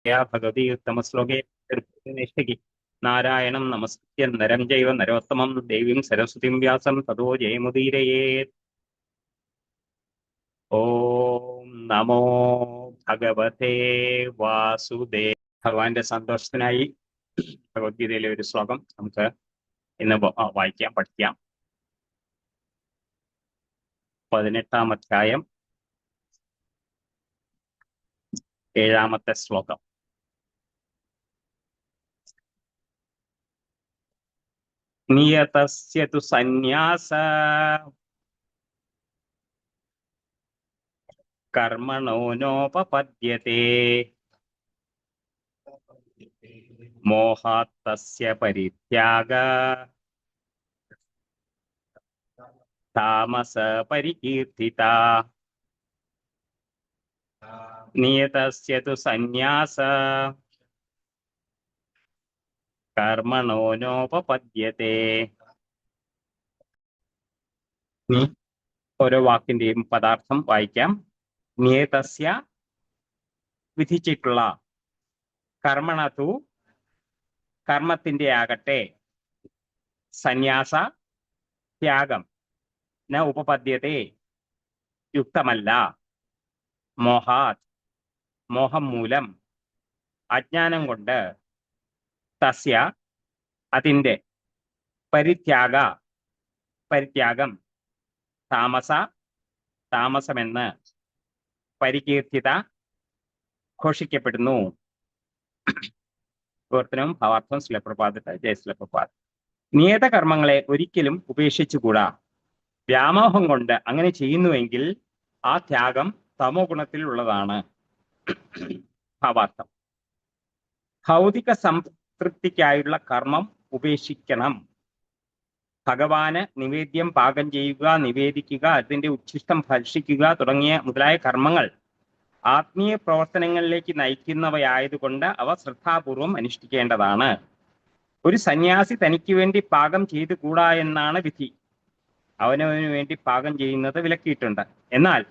ഭഗവതി ഉത്തമശ്ലോകേ നിഷ്ഠിക്ക് നാരായണം നമസ്കൃത്യ നരം ചൈവ നരോത്തമം ദേവീം സരസ്വതിം വ്യാസം തതോ ജയമുദീരയേ. ഓം നമോ ഭഗവതേ വാസുദേവ. ഭഗവാന്റെ സന്തോഷത്തിനായി ഭഗവത്ഗീതയിലെ ഒരു ശ്ലോകം നമുക്ക് ഇന്ന് വായിക്കാം, പഠിക്കാം. 18-ാം അധ്യായം 7-ാമത്തെ ശ്ലോകം. നിയതസ്യ തു സന്യാസ കർമ്മണോ നോപപദ്യത്തെ മോഹാത് തസ്യ പരിത്യാഗ താമസ പരികീർത്തിത. നിയതസ്യ തു സന്യാസ കർമ്മണോ നോപപദ്യത്തെ. ഓരോ വാക്കിന്റെയും പദാർത്ഥം വായിക്കാം. നിയതസ്യ വിധിച്ചിട്ടുള്ള, കർമ്മണതു കർമ്മത്തിന്റെ ആകട്ടെ, സന്യാസ ത്യാഗം, ന ഉപപദ്യത്തെ യുക്തമല്ല, മോഹാത് മോഹം മൂലം, അജ്ഞാനം കൊണ്ട്, തസ്യ അതിന്റെ, പരിത്യാഗം, താമസ താമസമെന്ന്, പരികീർത്തിത ഘോഷിക്കപ്പെടുന്നു. വിവർത്തനവും ഭാവാർത്ഥവും ശ്രീലപ്രഭാതത്തെ ജയശ്രീലപ്രഭാത്. നിയത കർമ്മങ്ങളെ ഒരിക്കലും ഉപേക്ഷിച്ചുകൂടാ. വ്യാമോഹം കൊണ്ട് അങ്ങനെ ചെയ്യുന്നുവെങ്കിൽ ആ ത്യാഗം തമോ ഗുണത്തിൽ ഉള്ളതാണ്. ഭാവാർത്ഥം: ഭൗതിക സംതൃപ്തിക്കായുള്ള കർമ്മം ഉപേക്ഷിക്കണം. ഭഗവാന് നിവേദ്യം പാകം ചെയ്യുക, നിവേദിക്കുക, അതിന്റെ ഉച്ഛിഷ്ടം ഭക്ഷിക്കുക തുടങ്ങിയ മുതലായ കർമ്മങ്ങൾ ആത്മീയ പ്രവർത്തനങ്ങളിലേക്ക് നയിക്കുന്നവയായതുകൊണ്ട് അവ ശ്രദ്ധാപൂർവം അനുഷ്ഠിക്കേണ്ടതാണ്. ഒരു സന്യാസി തനിക്ക് വേണ്ടി പാകം ചെയ്തു കൂടാ എന്നാണ് വിധി. അവനവന് വേണ്ടി പാകം ചെയ്യുന്നത് വിലക്കിയിട്ടുണ്ട്. എന്നാൽ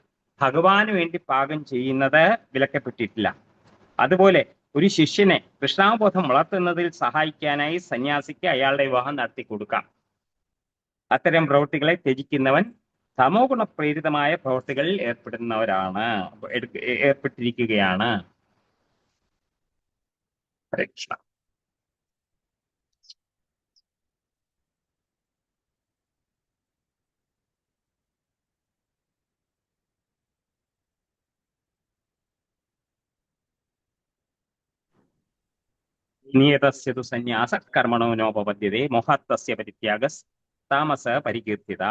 ഭഗവാന് വേണ്ടി പാകം ചെയ്യുന്നത് വിലക്കപ്പെട്ടിട്ടില്ല. അതുപോലെ ഒരു ശിഷ്യനെ കൃഷ്ണാബോധം വളർത്തുന്നതിൽ സഹായിക്കാനായി സന്യാസിക്ക് അയാളുടെ വിവാഹം നടത്തി കൊടുക്കാം. അത്തരം പ്രവൃത്തികളെ ത്യജിക്കുന്നവൻ തമോ ഗുണപ്രേരിതമായ പ്രവൃത്തികളിൽ ഏർപ്പെട്ടിരിക്കുകയാണ്. ഹരേ കൃഷ്ണ. നിയതസ്യ തു സന്യാസ കർമ്മണോ നോപപദ്യത്തെ മോഹാത് തസ്യ പരിത്യാഗസ് താമസ പരികീർത്തിത.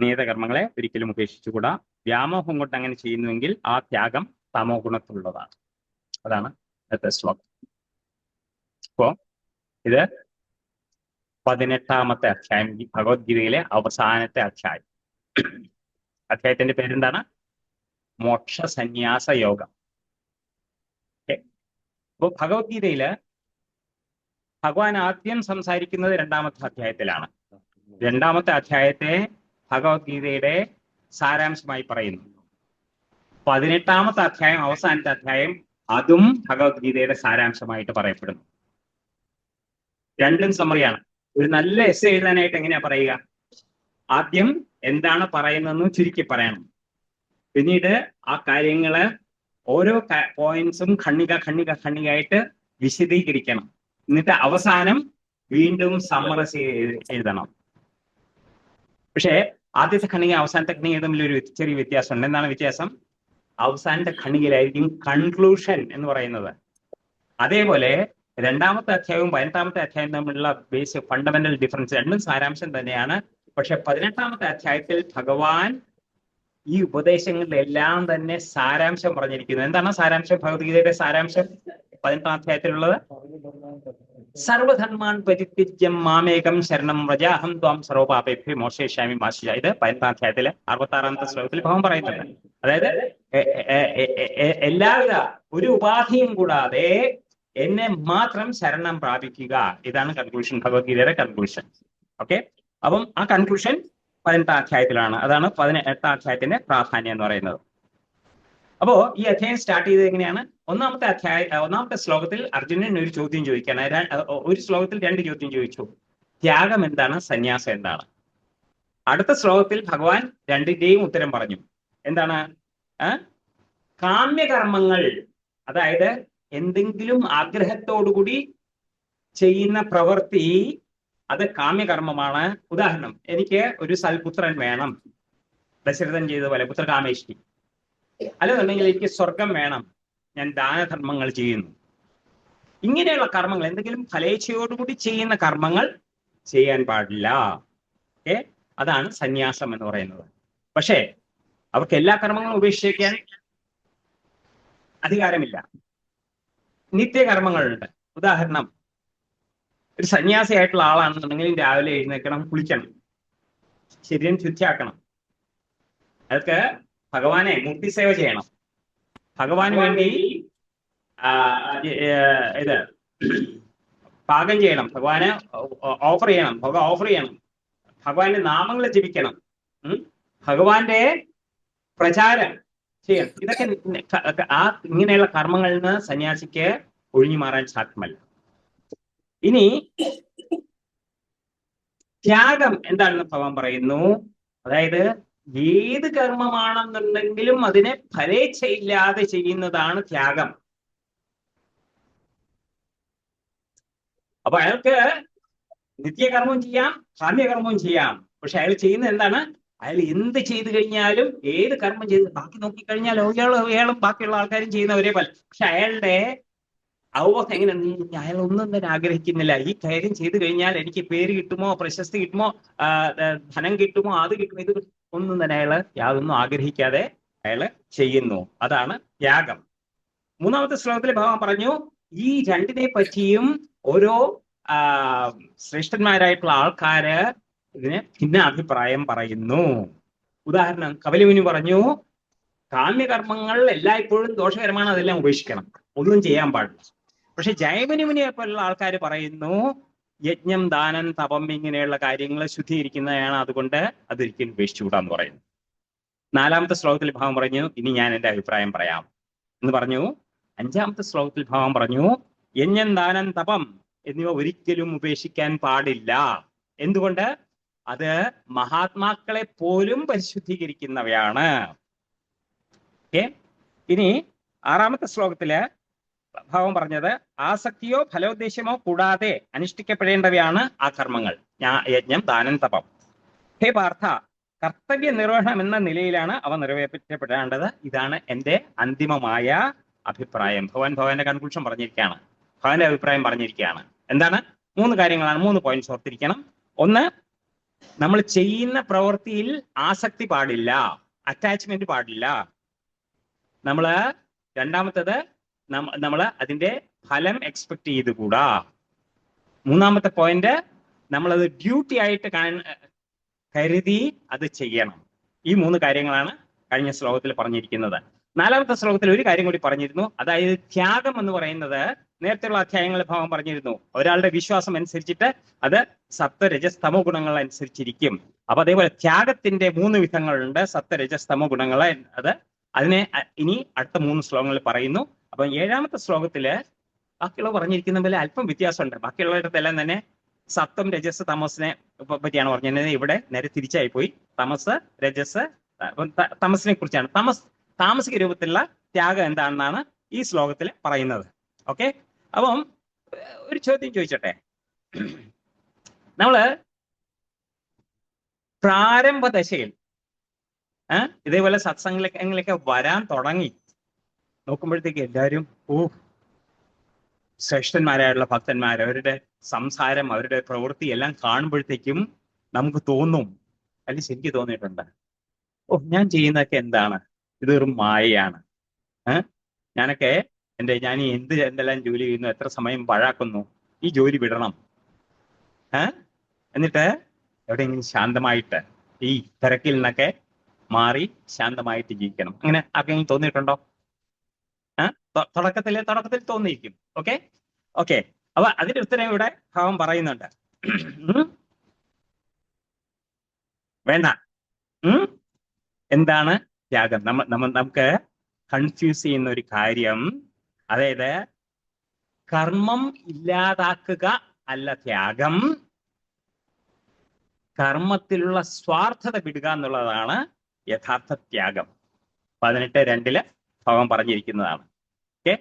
നിയതകർമ്മങ്ങളെ ഒരിക്കലും ഉപേക്ഷിച്ചുകൂടാ. വ്യാമോഹം കൊണ്ട് അങ്ങനെ ചെയ്യുന്നുവെങ്കിൽ ആ ത്യാഗം തമോ ഗുണത്തിലുള്ളതാണ്. അതാണ് അടുത്ത ശ്ലോകം. അപ്പോ ഇത് 18-ാമത്തെ അധ്യായം, ഭഗവത്ഗീതയിലെ അവസാനത്തെ അധ്യായം. അധ്യായത്തിന്റെ പേരെന്താണ്? മോക്ഷ സന്യാസ യോഗം. അപ്പോ ഭഗവത്ഗീതയില് ഭഗവാൻ ആദ്യം സംസാരിക്കുന്നത് 2-ാമത്തെ അധ്യായത്തിലാണ്. 2-ാമത്തെ അധ്യായത്തെ ഭഗവത്ഗീതയുടെ സാരാംശമായി പറയുന്നു. 18-ാമത്തെ അധ്യായം, അവസാനത്തെ അധ്യായം, അതും ഭഗവത്ഗീതയുടെ സാരാംശമായിട്ട് പറയപ്പെടുന്നു. രണ്ടും സമ്മറിയാണ്. ഒരു നല്ല എസ്സേ എഴുതാനായിട്ട് എങ്ങനെയാ പറയുക? ആദ്യം എന്താണ് പറയുന്നതെന്ന് ചുരുക്കി പറയണം. പിന്നീട് ആ കാര്യങ്ങള് ഓരോ പോയിന്റ്സും ഖണ്ഡികയായിട്ട് വിശദീകരിക്കണം. എന്നിട്ട് അവസാനം വീണ്ടും സമ്മറൈസ് എഴുതണം. പക്ഷേ ആദ്യത്തെ ഖണ്ഡിക അവസാനത്തെ ഖണ്ഡിക തമ്മിൽ ഒരു ചെറിയ വ്യത്യാസമുണ്ട്. എന്താണ് വ്യത്യാസം? അവസാനത്തെ ഖണ്ഡികയിലായിരിക്കും കൺക്ലൂഷൻ എന്ന് പറയുന്നത്. അതേപോലെ 2-ാമത്തെ അധ്യായവും 18-ാമത്തെ അധ്യായവും തമ്മിലുള്ള ബേസ് ഫണ്ടമെന്റൽ ഡിഫറൻസ്. രണ്ടും സാരാംശം തന്നെയാണ്. പക്ഷെ 18-ാമത്തെ അധ്യായത്തിൽ ഭഗവാൻ ഈ ഉപദേശങ്ങളിലെല്ലാം തന്നെ സാരാംശം പറഞ്ഞിരിക്കുന്നു. എന്താണ് സാരാംശം? ഭഗവത്ഗീതയുടെ സാരാംശം 18ാം അധ്യായത്തിലുള്ളത് സർവധർമാൻ പരിത്യജ്യം മാമേകം ശരണം വ്രജാഹം ത്വാം സർവപാപേഭ്യോ മോക്ഷയിഷ്യാമി മാ ശുചഃ. ഇത് 18ാം അധ്യായത്തിലെ 66ാമത്തെ ശ്ലോകത്തിൽ ഭഗവാൻ പറയുന്നുണ്ട്. അതായത് എല്ലാവിധ ഒരു ഉപാധിയും കൂടാതെ എന്നെ മാത്രം ശരണം പ്രാപിക്കുക. ഇതാണ് കൺക്ലൂഷൻ, ഭഗവത്ഗീതയുടെ കൺക്ലൂഷൻ. ഓക്കെ, അപ്പം ആ കൺക്ലൂഷൻ 18ാം അധ്യായത്തിലാണ്. അതാണ് 18ാം അധ്യായത്തിന്റെ പ്രാധാന്യം എന്ന് പറയുന്നത്. അപ്പോ ഈ അധ്യായം സ്റ്റാർട്ട് ചെയ്തത് എങ്ങനെയാണ്? ഒന്നാമത്തെ ശ്ലോകത്തിൽ അർജുനൻ ഒരു ചോദ്യം ചോദിക്കാണ്. ഒരു ശ്ലോകത്തിൽ 2 ചോദ്യം ചോദിച്ചു. ത്യാഗം എന്താണ്, സന്യാസം എന്താണ്? അടുത്ത ശ്ലോകത്തിൽ ഭഗവാൻ രണ്ടിന്റെയും ഉത്തരം പറഞ്ഞു. എന്താണ്? കാമ്യകർമ്മങ്ങൾ, അതായത് എന്തെങ്കിലും ആഗ്രഹത്തോടുകൂടി ചെയ്യുന്ന പ്രവൃത്തി, അത് കാമ്യകർമ്മമാണ്. ഉദാഹരണം, എനിക്ക് ഒരു സൽപുത്രൻ വേണം, ദശരഥൻ ചെയ്തതുപോലെ പുത്രകാമേഷ്ടി. അല്ലെന്നുണ്ടെങ്കിൽ എനിക്ക് സ്വർഗം വേണം, ഞാൻ ദാനധർമ്മങ്ങൾ ചെയ്യുന്നു. ഇങ്ങനെയുള്ള കർമ്മങ്ങൾ, എന്തെങ്കിലും ഫലേച്ഛയോടുകൂടി ചെയ്യുന്ന കർമ്മങ്ങൾ ചെയ്യാൻ പാടില്ല. ഓക്കെ, അതാണ് സന്യാസം എന്ന് പറയുന്നത്. പക്ഷേ അവർക്ക് എല്ലാ കർമ്മങ്ങളും ഉപേക്ഷിക്കാൻ അധികാരമില്ല. നിത്യകർമ്മങ്ങളുണ്ട്. ഉദാഹരണം, ഒരു സന്യാസിയായിട്ടുള്ള ആളാണെന്നുണ്ടെങ്കിൽ രാവിലെ എഴുന്നേൽക്കണം, കുളിക്കണം, ശരീരം ശുദ്ധിയാക്കണം, അതൊക്കെ ഭഗവാനെ മൂർത്തിസേവ ചെയ്യണം, ഭഗവാന് വേണ്ടി ഇത് പാകം ചെയ്യണം, ഭഗവാനെ ഓഫർ ചെയ്യണം, ഭഗവാന്റെ നാമങ്ങൾ ജപിക്കണം, ഭഗവാന്റെ പ്രചാരം ചെയ്യണം. ഇതൊക്കെ ഇങ്ങനെയുള്ള കർമ്മങ്ങളിൽ നിന്ന് സന്യാസിക്ക് ഒഴിഞ്ഞു മാറാൻ സാധ്യമല്ല. ഇനി ത്യാഗം എന്താണെന്ന് ഭഗവാൻ പറയുന്നു. അതായത് ഏത് കർമ്മമാണെന്നുണ്ടെങ്കിലും അതിനെ ഫലേച്ഛയില്ലാതെ ചെയ്യുന്നതാണ് ത്യാഗം. അപ്പൊ അയാൾക്ക് നിത്യകർമ്മവും ചെയ്യാം, കാമ്യകർമ്മവും ചെയ്യാം. പക്ഷെ അയാൾ ചെയ്യുന്നത് എന്താണ്? അയാൾ എന്ത് ചെയ്തു കഴിഞ്ഞാലും, ഏത് കർമ്മം ചെയ്ത് ബാക്കി നോക്കിക്കഴിഞ്ഞാൽ അയാളും ബാക്കിയുള്ള ആൾക്കാരും ചെയ്യുന്ന ഒരേ പോലെ. പക്ഷെ അയാളുടെ അവബോധം എങ്ങനെയാണ്? അയാൾ ഒന്നും തന്നെ ആഗ്രഹിക്കുന്നില്ല. ഈ കാര്യം ചെയ്തു കഴിഞ്ഞാൽ എനിക്ക് പേര് കിട്ടുമോ, പ്രശസ്തി കിട്ടുമോ, ധനം കിട്ടുമോ, അത് കിട്ടുമോ, ഇത് ഒന്നും തന്നെ അയാള് യാതൊന്നും ആഗ്രഹിക്കാതെ അയാള് ചെയ്യുന്നു. അതാണ് ത്യാഗം. 3ാമത്തെ ശ്ലോകത്തിൽ ഭഗവാൻ പറഞ്ഞു, ഈ രണ്ടിനെ പറ്റിയും ഓരോ ശ്രേഷ്ഠന്മാരായിട്ടുള്ള ആൾക്കാര് ഇതിന് ഭിന്ന അഭിപ്രായം പറയുന്നു. ഉദാഹരണം, കപിലമുനി പറഞ്ഞു, കാമ്യകർമ്മങ്ങൾ എല്ലായ്പ്പോഴും ദോഷകരമാണ്, അതെല്ലാം ഉപേക്ഷിക്കണം, ഒന്നും ചെയ്യാൻ പാടില്ല. പക്ഷെ ജയമുനിയെ പോലുള്ള ആൾക്കാർ പറയുന്നു, യജ്ഞം, ദാനം, തപം ഇങ്ങനെയുള്ള കാര്യങ്ങൾ ശുദ്ധീകരിക്കുന്നതാണ്, അതുകൊണ്ട് അതൊരിക്കലും ഉപേക്ഷിച്ചുകൂടാന്ന് പറയുന്നു. 4ാമത്തെ ശ്ലോകത്തിൽ ഭഗവാൻ പറഞ്ഞു, ഇനി ഞാൻ എൻ്റെ അഭിപ്രായം പറയാം എന്ന് പറഞ്ഞു. 5ാമത്തെ ശ്ലോകത്തിൽ ഭഗവാൻ പറഞ്ഞു, യജ്ഞം, ദാനം, തപം എന്നിവ ഒരിക്കലും ഉപേക്ഷിക്കാൻ പാടില്ല. എന്തുകൊണ്ട്? അത് മഹാത്മാക്കളെ പോലും പരിശുദ്ധീകരിക്കുന്നവയാണ്. ഓക്കെ, ഇനി 6ാമത്തെ ശ്ലോകത്തില് ഭഗവാൻ പറഞ്ഞത്, ആസക്തിയോ ഫലോദ്ദേശമോ കൂടാതെ അനുഷ്ഠിക്കപ്പെടേണ്ടവയാണ് ആ കർമ്മങ്ങൾ, യജ്ഞം, ദാനം, തപം. ഹേ പാർത്ഥ, കർത്തവ്യ നിർവഹണം എന്ന നിലയിലാണ് അവ നിറവേറ്റപ്പെടേണ്ടത്. ഇതാണ് എൻ്റെ അന്തിമമായ അഭിപ്രായം. ഭഗവാന്റെ കൺക്ലൂഷൻ പറഞ്ഞിരിക്കുകയാണ്, ഭഗവാന്റെ അഭിപ്രായം പറഞ്ഞിരിക്കുകയാണ്. എന്താണ്? 3 കാര്യങ്ങളാണ്, 3 പോയിന്റ്സ് ഓർത്തിരിക്കണം. ഒന്ന്, നമ്മൾ ചെയ്യുന്ന പ്രവൃത്തിയിൽ ആസക്തി പാടില്ല, അറ്റാച്ച്മെന്റ് പാടില്ല. രണ്ടാമത്തത്, നമ്മൾ അതിന്റെ ഫലം എക്സ്പെക്ട് ചെയ്തുകൂടാ. 3ാമത്തെ പോയിന്റ്, നമ്മളത് ഡ്യൂട്ടി ആയിട്ട് കരുതി അത് ചെയ്യണം. ഈ 3 കാര്യങ്ങളാണ് കഴിഞ്ഞ ശ്ലോകത്തിൽ പറഞ്ഞിരിക്കുന്നത്. 4ാമത്തെ ശ്ലോകത്തിൽ ഒരു കാര്യം കൂടി പറഞ്ഞിരുന്നു. അതായത് ത്യാഗം എന്ന് പറയുന്നത്, നേരത്തെയുള്ള അധ്യായങ്ങളിൽ ഭഗവാൻ പറഞ്ഞിരുന്നു, ഒരാളുടെ വിശ്വാസം അനുസരിച്ചിട്ട് അത് സത്വ രജസ് തമോ ഗുണങ്ങൾ അനുസരിച്ചിരിക്കും. അപ്പൊ അതേപോലെ ത്യാഗത്തിന്റെ 3 വിധങ്ങളുണ്ട്, സത്വ രജസ് തമോ ഗുണങ്ങളെ. അതിനെ ഇനി അടുത്ത 3 ശ്ലോകങ്ങളിൽ പറയുന്നു. അപ്പൊ 7ാമത്തെ ശ്ലോകത്തില് ബാക്കിയുള്ള പറഞ്ഞിരിക്കുന്ന പോലെ അല്പം വ്യത്യാസമുണ്ട്. ബാക്കിയുള്ളിടത്തെല്ലാം തന്നെ സത്വം, രജസ്, തമസിനെ പറ്റിയാണ് പറഞ്ഞിരുന്നത്. ഇവിടെ നേരെ തിരിച്ചായി പോയി. തമസ്, രജസ്, തമസിനെ കുറിച്ചാണ്. താമസിക രൂപത്തിലുള്ള ത്യാഗം എന്താണെന്നാണ് ഈ ശ്ലോകത്തിൽ പറയുന്നത്. ഓക്കെ, അപ്പം ഒരു ചോദ്യം ചോദിച്ചോട്ടെ. നമ്മള് പ്രാരംഭ ദശയിൽ ഇതേപോലെ സത്സംഗങ്ങളിലൊക്കെ വരാൻ തുടങ്ങി നോക്കുമ്പോഴത്തേക്ക് എല്ലാവരും ശ്രേഷ്ഠന്മാരായുള്ള ഭക്തന്മാർ, അവരുടെ സംസാരം, അവരുടെ പ്രവൃത്തി എല്ലാം കാണുമ്പോഴത്തേക്കും നമുക്ക് തോന്നും, അല്ലെങ്കിൽ ശരിക്കും തോന്നിയിട്ടുണ്ട്, ഓ ഞാൻ ചെയ്യുന്നതൊക്കെ എന്താണ്, ഇത് ഒരു മായയാണ്. ഞാനൊക്കെ ഞാൻ ഈ എന്തെല്ലാം ജോലി ചെയ്യുന്നു, എത്ര സമയം പാഴാക്കുന്നു, ഈ ജോലി വിടണം. എന്നിട്ട് എവിടെയെങ്കിലും ശാന്തമായിട്ട് ഈ തിരക്കിൽ നിന്നൊക്കെ മാറി ശാന്തമായിട്ട് ജീവിക്കണം. അങ്ങനെ ആർക്കെങ്കിലും തോന്നിയിട്ടുണ്ടോ? തുടക്കത്തിൽ തോന്നിയിരിക്കും. Okay okay. അപ്പൊ അതിന്റെ ഉത്തരം ഇവിടെ ഭാവം പറയുന്നുണ്ട്. വേണ്ട. എന്താണ് ത്യാഗം? നമുക്ക് കൺഫ്യൂസ് ചെയ്യുന്ന ഒരു കാര്യം, അതായത് കർമ്മം ഇല്ലാതാക്കുക അല്ല ത്യാഗം, കർമ്മത്തിലുള്ള സ്വാർത്ഥത വിടുക എന്നുള്ളതാണ് യഥാർത്ഥ ത്യാഗം. 18:2 ഭാഗം പറഞ്ഞിരിക്കുന്നതാണ്. ഓക്കെ.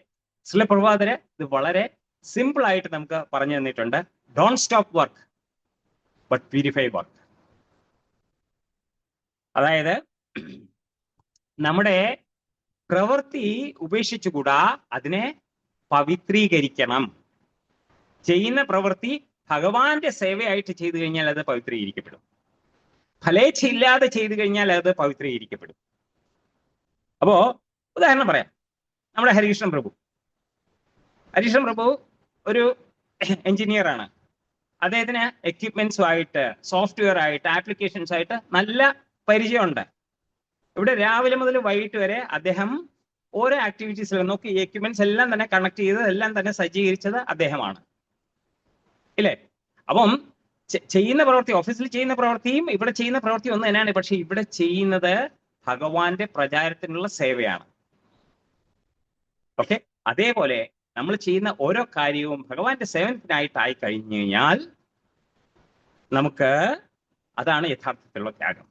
ശ്രീല പ്രഭുപാദര് ഇത് വളരെ സിമ്പിൾ ആയിട്ട് നമുക്ക് പറഞ്ഞു തന്നിട്ടുണ്ട്. Don't stop work but purify work. അതായത് നമ്മുടെ പ്രവൃത്തി ഉപേക്ഷിച്ചുകൂടാ, അതിനെ പവിത്രീകരിക്കണം. ചെയ്യുന്ന പ്രവൃത്തി ഭഗവാന്റെ സേവയായിട്ട് ചെയ്തു കഴിഞ്ഞാൽ അത് പവിത്രീകരിക്കപ്പെടും. ഫലേച്ഛയില്ലാതെ ചെയ്തു കഴിഞ്ഞാൽ അത് പവിത്രീകരിക്കപ്പെടും. അപ്പോ ഉദാഹരണം പറയാം. നമ്മുടെ ഹരികൃഷ്ണൻ പ്രഭു ഒരു എഞ്ചിനീയർ ആണ്. അദ്ദേഹത്തിന് എക്യുപ്മെന്റ്സുമായിട്ട്, സോഫ്റ്റ്വെയർ ആയിട്ട്, ആപ്ലിക്കേഷൻസ് ആയിട്ട് നല്ല പരിചയമുണ്ട്. ഇവിടെ രാവിലെ മുതൽ വൈകിട്ട് വരെ അദ്ദേഹം ഓരോ ആക്ടിവിറ്റീസിൽ നോക്കി ഈ എക്യുപ്മെന്റ്സ് എല്ലാം തന്നെ കണക്ട് ചെയ്തത്, എല്ലാം തന്നെ സജ്ജീകരിച്ചത് അദ്ദേഹമാണ്, ഇല്ലേ? അപ്പം ചെയ്യുന്ന പ്രവൃത്തി, ഓഫീസിൽ ചെയ്യുന്ന പ്രവൃത്തിയും ഇവിടെ ചെയ്യുന്ന പ്രവൃത്തി ഒന്ന് തന്നെയാണ്. പക്ഷെ ഇവിടെ ചെയ്യുന്നത് ഭഗവാന്റെ പ്രചാരത്തിനുള്ള സേവയാണ്. ഓക്കെ. അതേപോലെ നമ്മൾ ചെയ്യുന്ന ഓരോ കാര്യവും ഭഗവാന്റെ സേവനത്തിനായിട്ടായി കഴിഞ്ഞു കഴിഞ്ഞാൽ നമുക്ക് അതാണ് യഥാർത്ഥത്തിലുള്ള ത്യാഗം.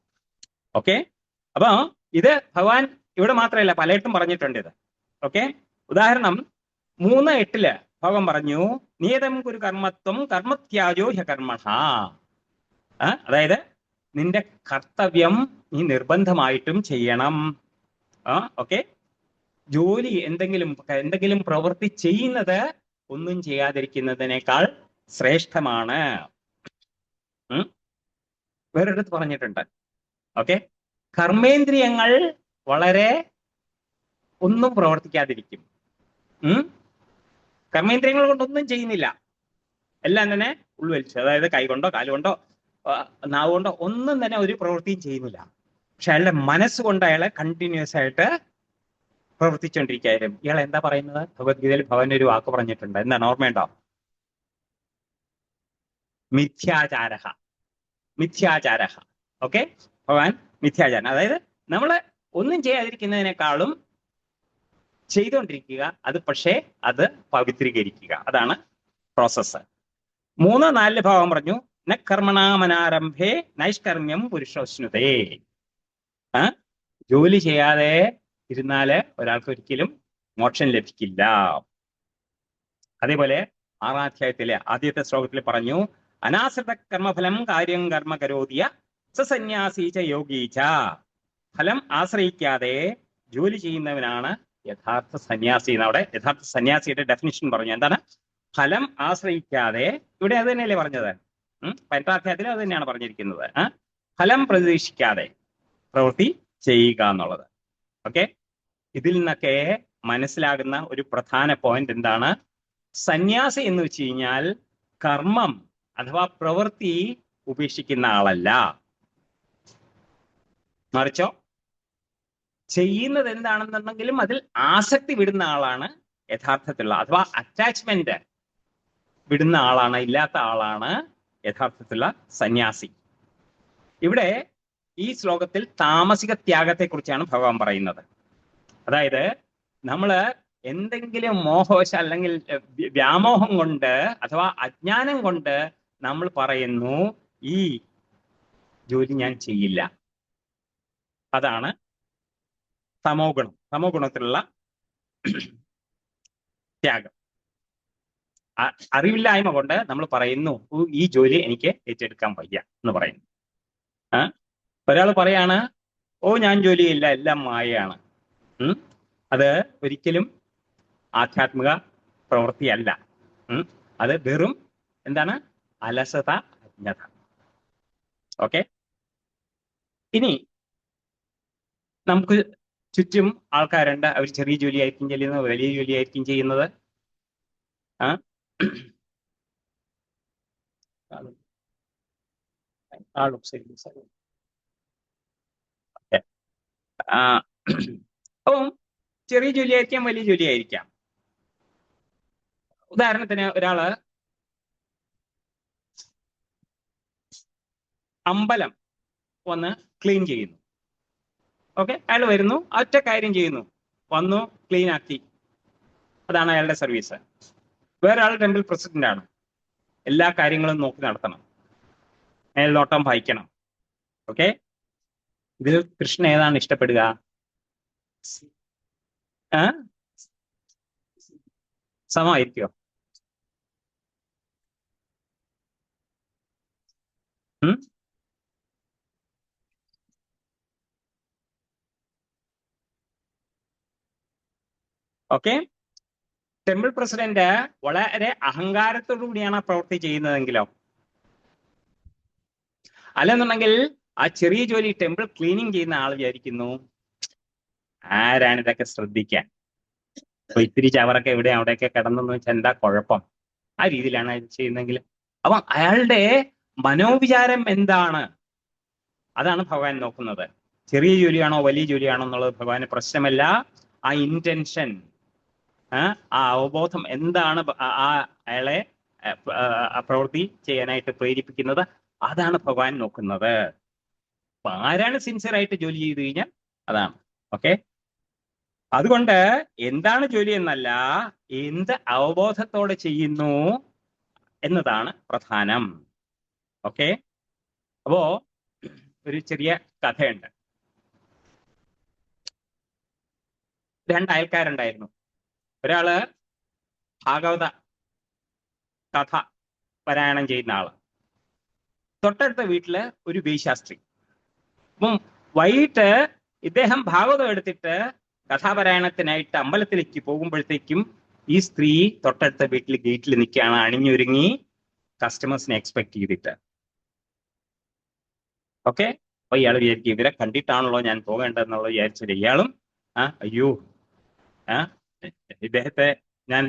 ഓക്കെ. അപ്പൊ ഇത് ഭഗവാൻ ഇവിടെ മാത്രമല്ല പലയിടത്തും പറഞ്ഞിട്ടുണ്ട് ഇത്. ഓക്കെ. ഉദാഹരണം 3:8 ഭഗവാൻ പറഞ്ഞു, നിയതം കുരു കർമ്മത്വം കർമ്മത്യാജോ ഹ്യകർമ്മണ. അതായത് നിന്റെ കർത്തവ്യം നീ നിർബന്ധമായിട്ടും ചെയ്യണം. ഓക്കെ. ജോലി എന്തെങ്കിലും പ്രവൃത്തി ചെയ്യുന്നത് ഒന്നും ചെയ്യാതിരിക്കുന്നതിനേക്കാൾ ശ്രേഷ്ഠമാണ്. വേറൊരിടത്ത് പറഞ്ഞിട്ടുണ്ട്. ഓക്കെ. കർമ്മേന്ദ്രിയങ്ങൾ വളരെ ഒന്നും പ്രവർത്തിക്കാതിരിക്കും. കർമ്മേന്ദ്രിയങ്ങൾ കൊണ്ടൊന്നും ചെയ്യുന്നില്ല, എല്ലാം തന്നെ ഉൾവലിച്ചു. അതായത് കൈകൊണ്ടോ കാലുകൊണ്ടോ നാവുകൊണ്ടോ ഒന്നും തന്നെ ഒരു പ്രവൃത്തിയും ചെയ്യുന്നില്ല. പക്ഷെ അയാളുടെ മനസ്സുകൊണ്ട് അയാളെ കണ്ടിന്യൂസ് ആയിട്ട് പ്രവർത്തിച്ചുകൊണ്ടിരിക്കുകയായിരുന്നു. ഇയാൾ എന്താ പറയുന്നത്? ഭഗവത്ഗീതയിൽ ഭഗവാൻ ഒരു വാക്ക് പറഞ്ഞിട്ടുണ്ട്. എന്താണ്? ഓർമ്മയുണ്ടോ? മിഥ്യാചാരഹ. ഓക്കെ. ഭഗവാൻ മിഥ്യാചാരം, അതായത് നമ്മള് ഒന്നും ചെയ്യാതിരിക്കുന്നതിനേക്കാളും ചെയ്തുകൊണ്ടിരിക്കുക, പക്ഷേ അത് പവിത്രീകരിക്കുക, അതാണ് പ്രോസസ്സ്. 3:4 ഭാഗം പറഞ്ഞു, ന കർമ്മണാമനാരംഭേ നൈഷ്കർമ്മ്യം പുരുഷോസ്നുതേ. ജോലി ചെയ്യാതെ ഇരുന്നാല് ഒരാൾക്ക് ഒരിക്കലും മോക്ഷം ലഭിക്കില്ല. അതേപോലെ 6-ാം അധ്യായത്തിലെ ആദ്യത്തെ ശ്ലോകത്തിൽ പറഞ്ഞു, അനാശ്രിത കർമ്മഫലം കാര്യം കർമ്മ കരോതിയ സന്യാസീച്ച യോഗീച്ച. ഫലം ആശ്രയിക്കാതെ ജോലി ചെയ്യുന്നവനാണ് യഥാർത്ഥ സന്യാസി. അവിടെ യഥാർത്ഥ സന്യാസിയുടെ ഡെഫിനിഷൻ പറഞ്ഞു. എന്താണ് ഫലം ആശ്രയിക്കാതെ? ഇവിടെ അത് തന്നെയല്ലേ പറഞ്ഞത്? 18-ാം അധ്യായത്തിൽ അത് തന്നെയാണ് പറഞ്ഞിരിക്കുന്നത്. ഫലം പ്രതീക്ഷിക്കാതെ പ്രവൃത്തി ചെയ്യുക എന്നുള്ളത്. ഓക്കെ. ഇതിൽ നിന്നൊക്കെ മനസ്സിലാകുന്ന ഒരു പ്രധാന പോയിന്റ് എന്താണ്? സന്യാസി എന്ന് വെച്ച് കഴിഞ്ഞാൽ കർമ്മം അഥവാ പ്രവൃത്തി ഉപേക്ഷിക്കുന്ന ആളല്ല, മറിച്ചോ ചെയ്യുന്നത് എന്താണെന്നുണ്ടെങ്കിലും അതിൽ ആസക്തി വിടുന്ന ആളാണ് യഥാർത്ഥത്തിലുള്ള, അഥവാ അറ്റാച്ച്മെന്റ് വിടുന്ന ആളാണ്, ഇല്ലാത്ത ആളാണ് യഥാർത്ഥത്തിലുള്ള സന്യാസി. ഇവിടെ ഈ ശ്ലോകത്തിൽ താമസിക ത്യാഗത്തെ കുറിച്ചാണ് ഭഗവാൻ പറയുന്നത്. അതായത് നമ്മള് എന്തെങ്കിലും മോഹവശ അല്ലെങ്കിൽ വ്യാമോഹം കൊണ്ട് അഥവാ അജ്ഞാനം കൊണ്ട് നമ്മൾ പറയുന്നു ഈ ജോലി ഞാൻ ചെയ്യില്ല. അതാണ് തമോ ഗുണത്തിലുള്ള ത്യാഗം. അറിവില്ലായ്മ കൊണ്ട് നമ്മൾ പറയുന്നു ഈ ജോലി എനിക്ക് ഏറ്റെടുക്കാൻ വയ്യ എന്ന് പറയുന്നു. ഒരാൾ പറയാണ്, ഞാൻ ജോലി ചെയ്യില്ല, എല്ലാം മായയാണ്. അത് ഒരിക്കലും ആധ്യാത്മിക പ്രവൃത്തിയല്ല. അത് വെറും എന്താണ്? അലസത, അജ്ഞത. ഓക്കെ. ഇനി നമുക്ക് ചുറ്റും ആൾക്കാരുണ്ട്, അവർ ചെറിയ ജോലിയായിരിക്കും ചെയ്യുന്നത്, വലിയ ജോലിയായിരിക്കും ചെയ്യുന്നത്. ആ അപ്പം ചെറിയ ജോലിയായിരിക്കാം, വലിയ ജോലിയായിരിക്കാം. ഉദാഹരണത്തിന് ഒരാള് അമ്പലം വന്ന് ക്ലീൻ ചെയ്യുന്നു. ഓക്കെ, അയാൾ വരുന്നു, ഒറ്റ കാര്യം ചെയ്യുന്നു, വന്നു ക്ലീൻ ആക്കി, അതാണ് അയാളുടെ സർവീസ്. വേറെ ആൾ ടെമ്പിൾ പ്രസിഡന്റ് ആണ്, എല്ലാ കാര്യങ്ങളും നോക്കി നടത്തണം, മേൽനോട്ടം വഹിക്കണം. ഓക്കെ, ഇതിൽ കൃഷ്ണൻ ഏതാണ് ഇഷ്ടപ്പെടുക? സമമായിരിക്കോ? ഓക്കെ, ടെമ്പിൾ പ്രസിഡന്റ് വളരെ അഹങ്കാരത്തോടു കൂടിയാണ് ആ പ്രവൃത്തി ചെയ്യുന്നതെങ്കിലോ? അല്ലെന്നുണ്ടെങ്കിൽ ആ ചെറിയ ജോലി ടെമ്പിൾ ക്ലീനിങ് ചെയ്യുന്ന ആൾ വിചാരിക്കുന്നു, ആരാണ് ഇതൊക്കെ ശ്രദ്ധിക്കാൻ, അപ്പൊ ഇത്തിരി ചവറൊക്കെ ഇവിടെ അവിടെയൊക്കെ കിടന്നെന്ന് വെച്ചാൽ എന്താ കുഴപ്പം, ആ രീതിയിലാണ് ചെയ്യുന്നതെങ്കിൽ. അപ്പൊ അയാളുടെ മനോവിചാരം എന്താണ്, അതാണ് ഭഗവാൻ നോക്കുന്നത്. ചെറിയ ജോലിയാണോ വലിയ ജോലിയാണോ എന്നുള്ളത് ഭഗവാന് പ്രശ്നമല്ല. ആ ഇന്റൻഷൻ, ആ അവബോധം എന്താണ് ആ അയാളെ പ്രവൃത്തി ചെയ്യാനായിട്ട് പ്രേരിപ്പിക്കുന്നത്, അതാണ് ഭഗവാൻ നോക്കുന്നത്. അപ്പൊ ആരാണ് സിൻസിയർ ആയിട്ട് ജോലി ചെയ്തു കഴിഞ്ഞാൽ അതാണ്. ഓക്കെ, അതുകൊണ്ട് എന്താണ് ജോലി എന്നല്ല, എന്ത് അവബോധത്തോടെ ചെയ്യുന്നു എന്നതാണ് പ്രധാനം. ഓക്കെ, അപ്പോ ഒരു ചെറിയ കഥയുണ്ട്. രണ്ട് അയൽക്കാരുണ്ടായിരുന്നു. ഒരാള് ഭാഗവത കഥ പാരായണം ചെയ്യുന്ന ആള്, തൊട്ടടുത്ത വീട്ടില് ഒരു വേശ്യാസ്ത്രീ. അപ്പം വൈകിട്ട് ഇദ്ദേഹം ഭാഗവതം എടുത്തിട്ട് കഥാപാരായണത്തിനായിട്ട് അമ്പലത്തിലേക്ക് പോകുമ്പോഴത്തേക്കും ഈ സ്ത്രീ തൊട്ടടുത്ത വീട്ടിൽ ഗേറ്റിൽ നിൽക്കുകയാണ്, അണിഞ്ഞൊരുങ്ങി കസ്റ്റമേഴ്സിനെ എക്സ്പെക്ട് ചെയ്തിട്ട്. ഓക്കെ, അപ്പൊ ഇയാൾ വിചാരിക്കും ഇവരെ കണ്ടിട്ടാണല്ലോ ഞാൻ പോകേണ്ടതെന്നുള്ളത് വിചാരിച്ചില്ല. ഇയാളും അയ്യോ ഇദ്ദേഹത്തെ ഞാൻ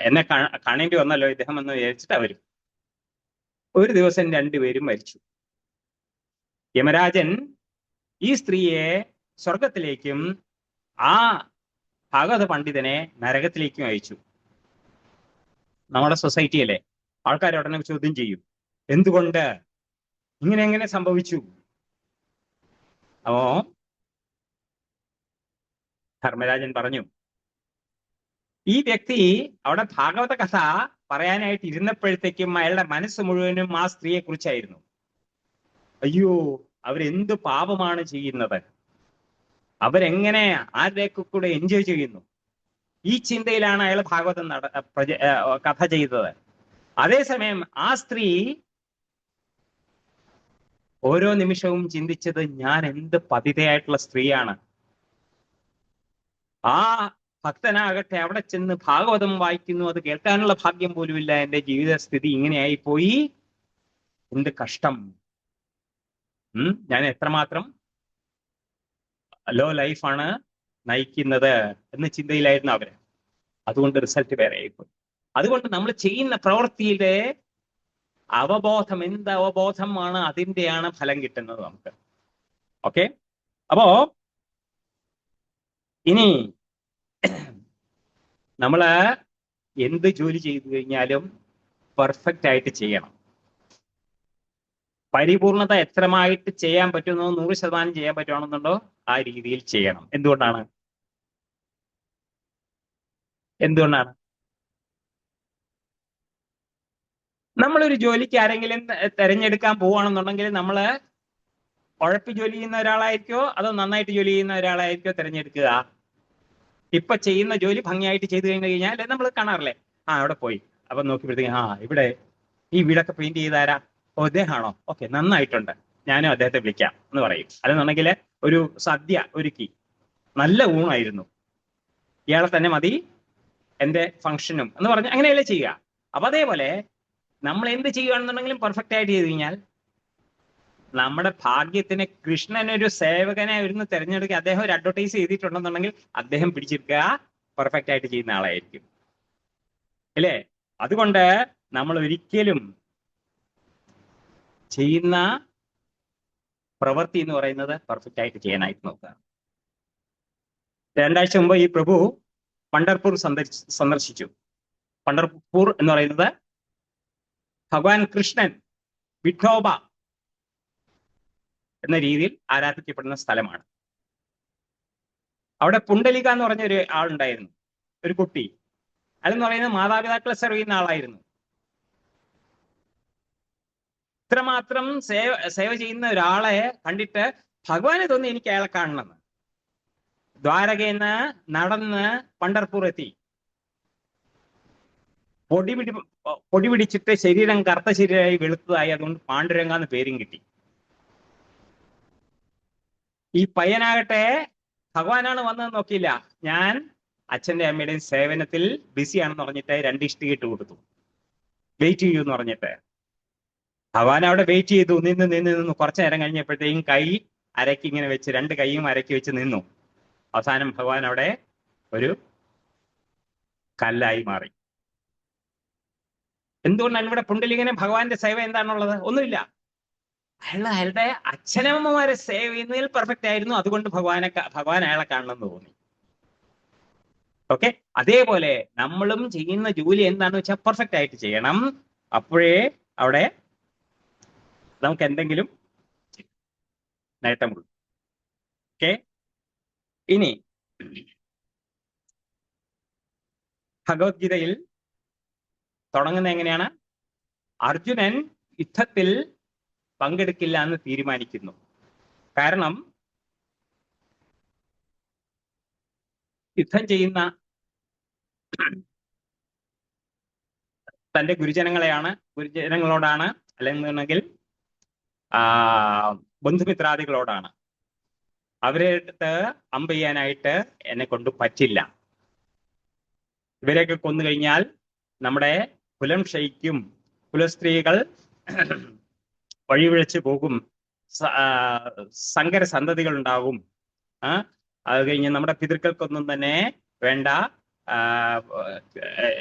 എന്നെ കാണേണ്ടി വന്നല്ലോ ഇദ്ദേഹം എന്ന് വിചാരിച്ചിട്ട് അവരും. ഒരു ദിവസം രണ്ടുപേരും മരിച്ചു. യമരാജൻ ഈ സ്ത്രീയെ സ്വർഗത്തിലേക്കും ആ ഭാഗവത പണ്ഡിതനെ നരകത്തിലേക്കും അയച്ചു. നമ്മുടെ സൊസൈറ്റിയിലെ ആൾക്കാർ ഉടനെ ചോദ്യം ചെയ്യും, എന്തുകൊണ്ട്, ഇങ്ങനെ എങ്ങനെ സംഭവിച്ചു? അപ്പോ ധർമ്മരാജൻ പറഞ്ഞു, ഈ വ്യക്തി അവിടെ ഭാഗവത കഥ പറയാനായിട്ട് ഇരുന്നപ്പോഴത്തേക്കും അയാളുടെ മനസ്സ് മുഴുവനും ആ സ്ത്രീയെ കുറിച്ചായിരുന്നു. അയ്യോ, അവരെന്ത് പാപമാണ് ചെയ്യുന്നത്, അവരെങ്ങനെ ആരുടെയൊക്കെ കൂടെ എൻജോയ് ചെയ്യുന്നു, ഈ ചിന്തയിലാണ് അയാൾ ഭാഗവതം കഥ ചെയ്തത്. അതേസമയം ആ സ്ത്രീ ഓരോ നിമിഷവും ചിന്തിച്ചത്, ഞാൻ എന്ത് പതിതയായിട്ടുള്ള സ്ത്രീയാണ്. ആ ഭക്തനാകട്ടെ അവിടെ ചെന്ന് ഭാഗവതം വായിക്കുന്നു, അത് കേൾക്കാനുള്ള ഭാഗ്യം പോലുമില്ല, എന്റെ ജീവിത സ്ഥിതി ഇങ്ങനെയായി പോയി, എന്ത് കഷ്ടം, ഞാൻ എത്രമാത്രം ലോ ലൈഫാണ് നയിക്കുന്നത് എന്ന ചിന്തയിലായിരുന്നു അവര്. അതുകൊണ്ട് റിസൾട്ട് വേറെ ആയിപ്പോയി. അതുകൊണ്ട് നമ്മൾ ചെയ്യുന്ന പ്രവൃത്തിയിലെ അവബോധം, എന്ത് അവബോധമാണ് അതിൻ്റെയാണ് ഫലം കിട്ടുന്നത് നമുക്ക്. ഓക്കെ, അപ്പോ ഇനി നമ്മള് എന്ത് ജോലി ചെയ്തു കഴിഞ്ഞാലും പെർഫെക്റ്റ് ആയിട്ട് ചെയ്യണം. പരിപൂർണത എത്രമായിട്ട് ചെയ്യാൻ പറ്റുന്നോ, 100% ചെയ്യാൻ പറ്റുവാണെന്നുണ്ടോ ആ രീതിയിൽ ചെയ്യണം. എന്തുകൊണ്ടാണ് നമ്മളൊരു ജോലിക്ക് ആരെങ്കിലും തെരഞ്ഞെടുക്കാൻ പോവുകയാണെന്നുണ്ടെങ്കിൽ നമ്മള് ഉഴപ്പി ജോലി ചെയ്യുന്ന ഒരാളായിരിക്കോ അതോ നന്നായിട്ട് ജോലി ചെയ്യുന്ന ഒരാളായിരിക്കോ തിരഞ്ഞെടുക്കുക? ഇപ്പൊ ചെയ്യുന്ന ജോലി ഭംഗിയായിട്ട് ചെയ്തു കഴിഞ്ഞാൽ നമ്മൾ കാണാറില്ലേ, അവിടെ പോയി അപ്പൊ നോക്കിയപ്പോഴത്തേക്ക് ഇവിടെ ഈ വീടൊക്കെ പെയിന്റ് ചെയ്താരാ, ഓ അദ്ദേഹമാണോ, ഓക്കെ നന്നായിട്ടുണ്ട്, ഞാനും അദ്ദേഹത്തെ വിളിക്കാം എന്ന് പറയും. അതെന്നുണ്ടെങ്കിൽ ഒരു സദ്യ ഒരുക്കി, നല്ല ഊണായിരുന്നു, ഇയാളെ തന്നെ മതി എന്റെ ഫംഗ്ഷനും എന്ന് പറഞ്ഞ് അങ്ങനെയല്ലേ ചെയ്യുക. അപ്പൊ അതേപോലെ നമ്മൾ എന്ത് ചെയ്യുകയാണെന്നുണ്ടെങ്കിലും പെർഫെക്റ്റ് ആയിട്ട് ചെയ്ത് കഴിഞ്ഞാൽ നമ്മുടെ ഭാഗ്യത്തിന് കൃഷ്ണനൊരു സേവകനെ ഇരുന്ന് തിരഞ്ഞെടുക്കുക, അദ്ദേഹം ഒരു അഡ്വർടൈസ് ചെയ്തിട്ടുണ്ടെന്നുണ്ടെങ്കിൽ അദ്ദേഹം പിടിച്ചെടുക്കുക പെർഫെക്റ്റ് ആയിട്ട് ചെയ്യുന്ന ആളായിരിക്കും, അല്ലേ? അതുകൊണ്ട് നമ്മൾ ഒരിക്കലും ചെയ്യുന്ന പ്രവൃത്തി എന്ന് പറയുന്നത് പെർഫെക്റ്റ് ആയിട്ട് ചെയ്യാനായിട്ട് നോക്കുക. 2 ആഴ്ച മുമ്പ് ഈ പ്രഭു പണ്ഡർപൂർ സന്ദർശിച്ചു. പണ്ഡർപൂർ എന്ന് പറയുന്നത് ഭഗവാൻ കൃഷ്ണൻ വിഠോബ എന്ന രീതിയിൽ ആരാധിക്കപ്പെടുന്ന സ്ഥലമാണ്. അവിടെ പുണ്ടലിക എന്ന് പറഞ്ഞ ഒരു ആളുണ്ടായിരുന്നു, ഒരു കുട്ടി. അതെന്ന് പറയുന്നത് മാതാപിതാക്കളെ സെർവ് ചെയ്യുന്ന ആളായിരുന്നു. ഇത്രമാത്രം സേവ ചെയ്യുന്ന ഒരാളെ കണ്ടിട്ട് ഭഗവാനെ തോന്നി എനിക്ക് അയാളെ കാണണമെന്ന്. ദ്വാരകയിൽ നിന്ന് നടന്ന് പണ്ഡർപൂർ എത്തി. പൊടി പിടിച്ചിട്ട് ശരീരം കറുത്ത ശരീരമായി വെളുത്തതായി, അതുകൊണ്ട് പാണ്ഡുരംഗ എന്ന് പേരും കിട്ടി. ഈ പയ്യനാകട്ടെ ഭഗവാനാണ് വന്നതെന്ന് നോക്കിയില്ല. ഞാൻ അച്ഛന്റെ അമ്മയുടെയും സേവനത്തിൽ ബിസിയാണെന്ന് പറഞ്ഞിട്ട് 2 ഇഷ്ടിക ഇട്ട് കൊടുത്തു, വെയിറ്റ് ചെയ്യൂ എന്ന് പറഞ്ഞിട്ട്. ഭഗവാൻ അവിടെ വെയിറ്റ് ചെയ്തു, നിന്ന് കുറച്ചു നേരം കഴിഞ്ഞപ്പോഴത്തേക്കും കൈ അരക്കി ഇങ്ങനെ വെച്ച്, 2 കൈയും അരക്കി വെച്ച് നിന്നു. അവസാനം ഭഗവാൻ അവിടെ ഒരു കല്ലായി മാറി. എന്തുകൊണ്ടാണ് ഇവിടെ പുണ്ടലികനെ ഭഗവാന്റെ സേവ എന്താണുള്ളത്? ഒന്നുമില്ല. അയാളുടെ അച്ഛനമ്മമാരെ സേവ ചെയ്യുന്നതിൽ പെർഫെക്റ്റ് ആയിരുന്നു, അതുകൊണ്ട് ഭഗവാൻ അയാളെ കാണണമെന്ന് തോന്നി. ഓക്കെ, അതേപോലെ നമ്മളും ചെയ്യുന്ന ജോലി എന്താണെന്ന് വെച്ചാൽ പെർഫെക്റ്റ് ആയിട്ട് ചെയ്യണം. അപ്പോഴേ അവിടെ നമുക്ക് എന്തെങ്കിലും നേട്ടമുള്ളൂ. ഓക്കെ, ഇനി ഭഗവത്ഗീതയിൽ തുടങ്ങുന്നത് എങ്ങനെയാണ്? അർജുനൻ യുദ്ധത്തിൽ പങ്കെടുക്കില്ല എന്ന് തീരുമാനിക്കുന്നു. കാരണം യുദ്ധം ചെയ്യുന്ന തന്റെ ഗുരുജനങ്ങളോടാണ്, അല്ലെങ്കിൽ ബന്ധുമിത്രാദികളോടാണ്. അവരെ അടുത്ത് അമ്പ് ചെയ്യാനായിട്ട് എന്നെ കൊണ്ട് പറ്റില്ല. ഇവരെയൊക്കെ കൊന്നു കഴിഞ്ഞാൽ നമ്മുടെ കുലം ക്ഷയിക്കും, കുലസ്ത്രീകൾ വഴിവിഴച്ചു പോകും, സങ്കര സന്തതികൾ ഉണ്ടാകും. അത് കഴിഞ്ഞ് നമ്മുടെ പിതൃക്കൾക്കൊന്നും തന്നെ വേണ്ട,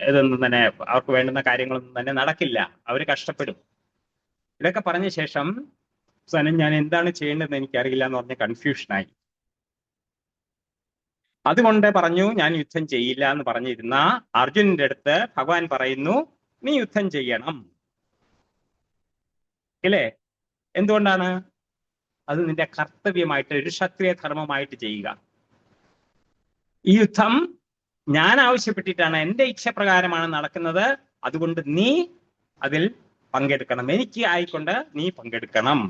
ഇതൊന്നും തന്നെ അവർക്ക് വേണ്ടുന്ന കാര്യങ്ങളൊന്നും തന്നെ നടക്കില്ല, അവർ കഷ്ടപ്പെടും. ഇതൊക്കെ പറഞ്ഞ ശേഷം ഞാൻ എന്താണ് ചെയ്യേണ്ടതെന്ന് എനിക്കറിയില്ല എന്ന് പറഞ്ഞ കൺഫ്യൂഷനായി. അതുകൊണ്ട് പറഞ്ഞു ഞാൻ യുദ്ധം ചെയ്യില്ല എന്ന് പറഞ്ഞിരുന്ന അർജുനന്റെ അടുത്ത് ഭഗവാൻ പറയുന്നു, നീ യുദ്ധം ചെയ്യണം. ഇല്ലേ? എന്തുകൊണ്ടാണ്? അത് നിന്റെ കർത്തവ്യമായിട്ട്, ഒരു ക്ഷത്രിയ ധർമ്മമായിട്ട് ചെയ്യുക. ഈ യുദ്ധം ഞാൻ ആവശ്യപ്പെട്ടിട്ടാണ്, എൻ്റെ ഇച്ഛപ്രകാരമാണ് നടക്കുന്നത്, അതുകൊണ്ട് നീ അതിൽ പങ്കെടുക്കണം, എനിക്ക് ആയിക്കൊണ്ട് നീ പങ്കെടുക്കണം.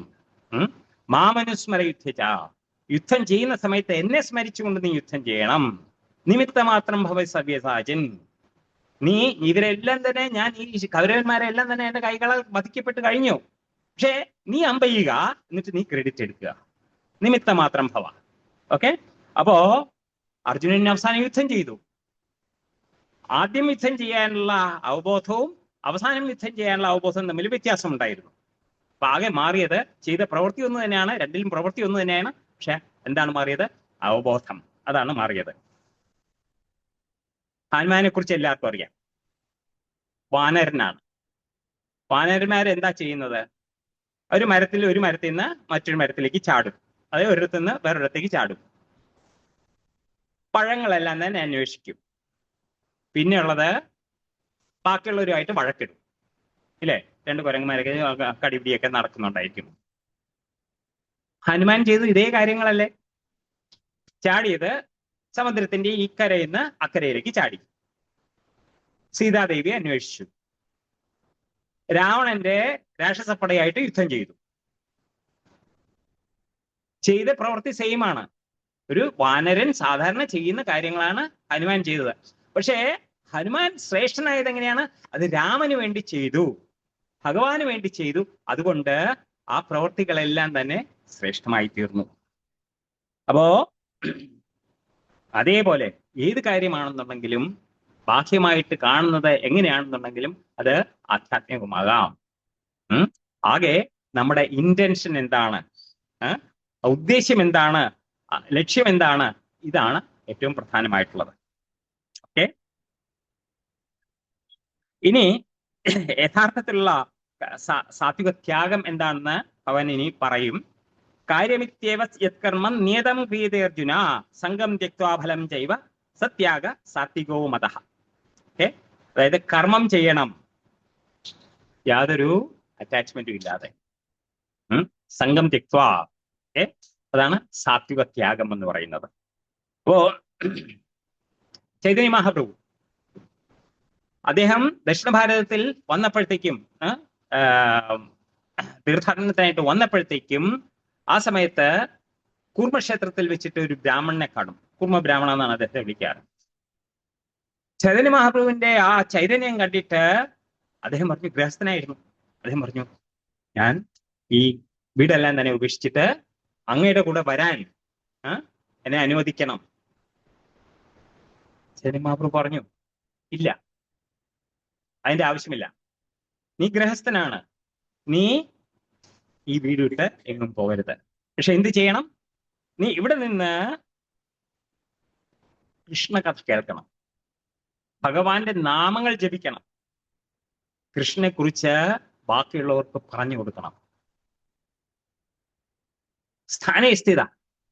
മാമനുസ്മര യുദ്ധ, യുദ്ധം ചെയ്യുന്ന സമയത്ത് എന്നെ സ്മരിച്ചുകൊണ്ട് നീ യുദ്ധം ചെയ്യണം. നിമിത്ത മാത്രം ഭവ സവ്യസാചൻ, നീ ഇവരെല്ലാം തന്നെ, ഞാൻ ഈ കൗരവന്മാരെല്ലാം തന്നെ എൻ്റെ കൈകളാൽ വധിക്കപ്പെട്ട് കഴിഞ്ഞു, പക്ഷേ നീ അമ്പയ്യുക, എന്നിട്ട് നീ ക്രെഡിറ്റ് എടുക്കുക, നിമിത്ത മാത്രം ഭവ. ഓക്കെ, അപ്പോ അർജുനൻ അവസാനം യുദ്ധം ചെയ്തു. ആദ്യം യുദ്ധം ചെയ്യാനുള്ള അവബോധവും അവസാനം യുദ്ധം ചെയ്യാനുള്ള അവബോധവും തമ്മിൽ വ്യത്യാസം ഉണ്ടായിരുന്നു. അപ്പൊ ആകെ മാറിയത്, ചെയ്ത പ്രവൃത്തി ഒന്ന് തന്നെയാണ്, രണ്ടിലും പ്രവൃത്തി ഒന്ന് തന്നെയാണ്, പക്ഷെ എന്താണ് മാറിയത്? അവബോധം, അതാണ് മാറിയത്. ഹനുമാനെ കുറിച്ച് എല്ലാവർക്കും അറിയാം, വാനരനാണ്. വാനരന്മാരെന്താ ചെയ്യുന്നത്? ഒരു മരത്തിൽ നിന്ന് മറ്റൊരു മരത്തിലേക്ക് ചാടും, അത് ഒരിടത്തു നിന്ന് വേറൊരിടത്തേക്ക് ചാടും. പഴങ്ങളെല്ലാം തന്നെ അന്വേഷിക്കും. പിന്നെയുള്ളത് ബാക്കിയുള്ളവരുമായിട്ട് വഴക്കിടും, ഇല്ലേ? 2 കുരങ്ങന്മാരൊക്കെ കടിപിടിയൊക്കെ നടക്കുന്നുണ്ടായിരിക്കും. ഹനുമാൻ ചെയ്ത് ഇതേ കാര്യങ്ങളല്ലേ? ചാടിയത് സമുദ്രത്തിന്റെ ഈ കരയിൽ നിന്ന് അക്കരയിലേക്ക് ചാടി, സീതാദേവിയെ അന്വേഷിച്ചു, രാവണന്റെ രാക്ഷസപ്പടയായിട്ട് യുദ്ധം ചെയ്തു. ചെയ്ത പ്രവൃത്തി സെയിം ആണ്. ഒരു വാനരൻ സാധാരണ ചെയ്യുന്ന കാര്യങ്ങളാണ് ഹനുമാൻ ചെയ്തത്. പക്ഷേ ഹനുമാൻ ശ്രേഷ്ഠനായത് എങ്ങനെയാണ്? അത് രാമന് വേണ്ടി ചെയ്തു, ഭഗവാന് വേണ്ടി ചെയ്തു, അതുകൊണ്ട് ആ പ്രവൃത്തികളെല്ലാം തന്നെ ശ്രേഷ്ഠമായി തീർന്നു. അപ്പോ അതേപോലെ ഏത് കാര്യമാണെന്നുണ്ടെങ്കിലും ബാഹ്യമായിട്ട് കാണുന്നത് എങ്ങനെയാണെന്നുണ്ടെങ്കിലും അത് ആധ്യാത്മികമാകാം. ആകെ നമ്മുടെ ഇന്റൻഷൻ എന്താണ്, ഉദ്ദേശ്യം എന്താണ്, ലക്ഷ്യം എന്താണ്, ഇതാണ് ഏറ്റവും പ്രധാനമായിട്ടുള്ളത്. ഓക്കെ, ഇനി യഥാർത്ഥത്തിലുള്ള സാത്വിക ത്യാഗം എന്താണെന്ന് അവൻ ഇനി പറയും. കാര്യമിത്യേവ യത്കർമ്മം നിയതം ക്രിയതേ അർജുന സംഘം ത്യക്ത്വാ ഫലം ചൈവ സത്യാഗ സാത്വികോ മതഃ. ഓക്കെ, അതായത് കർമ്മം ചെയ്യണം യാതൊരു അറ്റാച്ച്മെന്റും ഇല്ലാതെ, സംഘം ത്യക്ത്വാ. ഓക്കെ, അതാണ് സാത്വിക ത്യാഗം എന്ന് പറയുന്നത്. അപ്പോ ചൈതന്യ മഹാപ്രഭു അദ്ദേഹം ദക്ഷിണ ഭാരതത്തിൽ വന്നപ്പോഴത്തേക്കും, തീർത്ഥാടനത്തിനായിട്ട് വന്നപ്പോഴത്തേക്കും ആ സമയത്ത് കൂർമ്മക്ഷേത്രത്തിൽ വെച്ചിട്ട് ഒരു ബ്രാഹ്മണനെ കാണും. കൂർമ്മ ബ്രാഹ്മണ എന്നാണ് അദ്ദേഹത്തെ വിളിക്കാറ്. ചൈതന്യ മഹാപ്രഭുവിന്റെ ആ ചൈതന്യം കണ്ടിട്ട് അദ്ദേഹം പറഞ്ഞു, ഗൃഹസ്ഥനായിരുന്നു, അദ്ദേഹം പറഞ്ഞു, ഞാൻ ഈ വീടെല്ലാം തന്നെ ഉപേക്ഷിച്ചിട്ട് അങ്ങയുടെ കൂടെ വരാൻ എന്നെ അനുവദിക്കണം. ചൈതന്യ മഹാപ്രഭു പറഞ്ഞു, ഇല്ല, അതിന്റെ ആവശ്യമില്ല. നീ ഗൃഹസ്ഥനാണ്, നീ ഈ വീട് വിട്ട് എങ്ങും പോകരുത്. പക്ഷെ എന്ത് ചെയ്യണം? നീ ഇവിടെ നിന്ന് കൃഷ്ണകഥ കേൾക്കണം, ഭഗവാന്റെ നാമങ്ങൾ ജപിക്കണം, കൃഷ്ണനെ കുറിച്ച് ബാക്കിയുള്ളവർക്ക് പറഞ്ഞു കൊടുക്കണം. സ്ഥാനസ്ഥിത,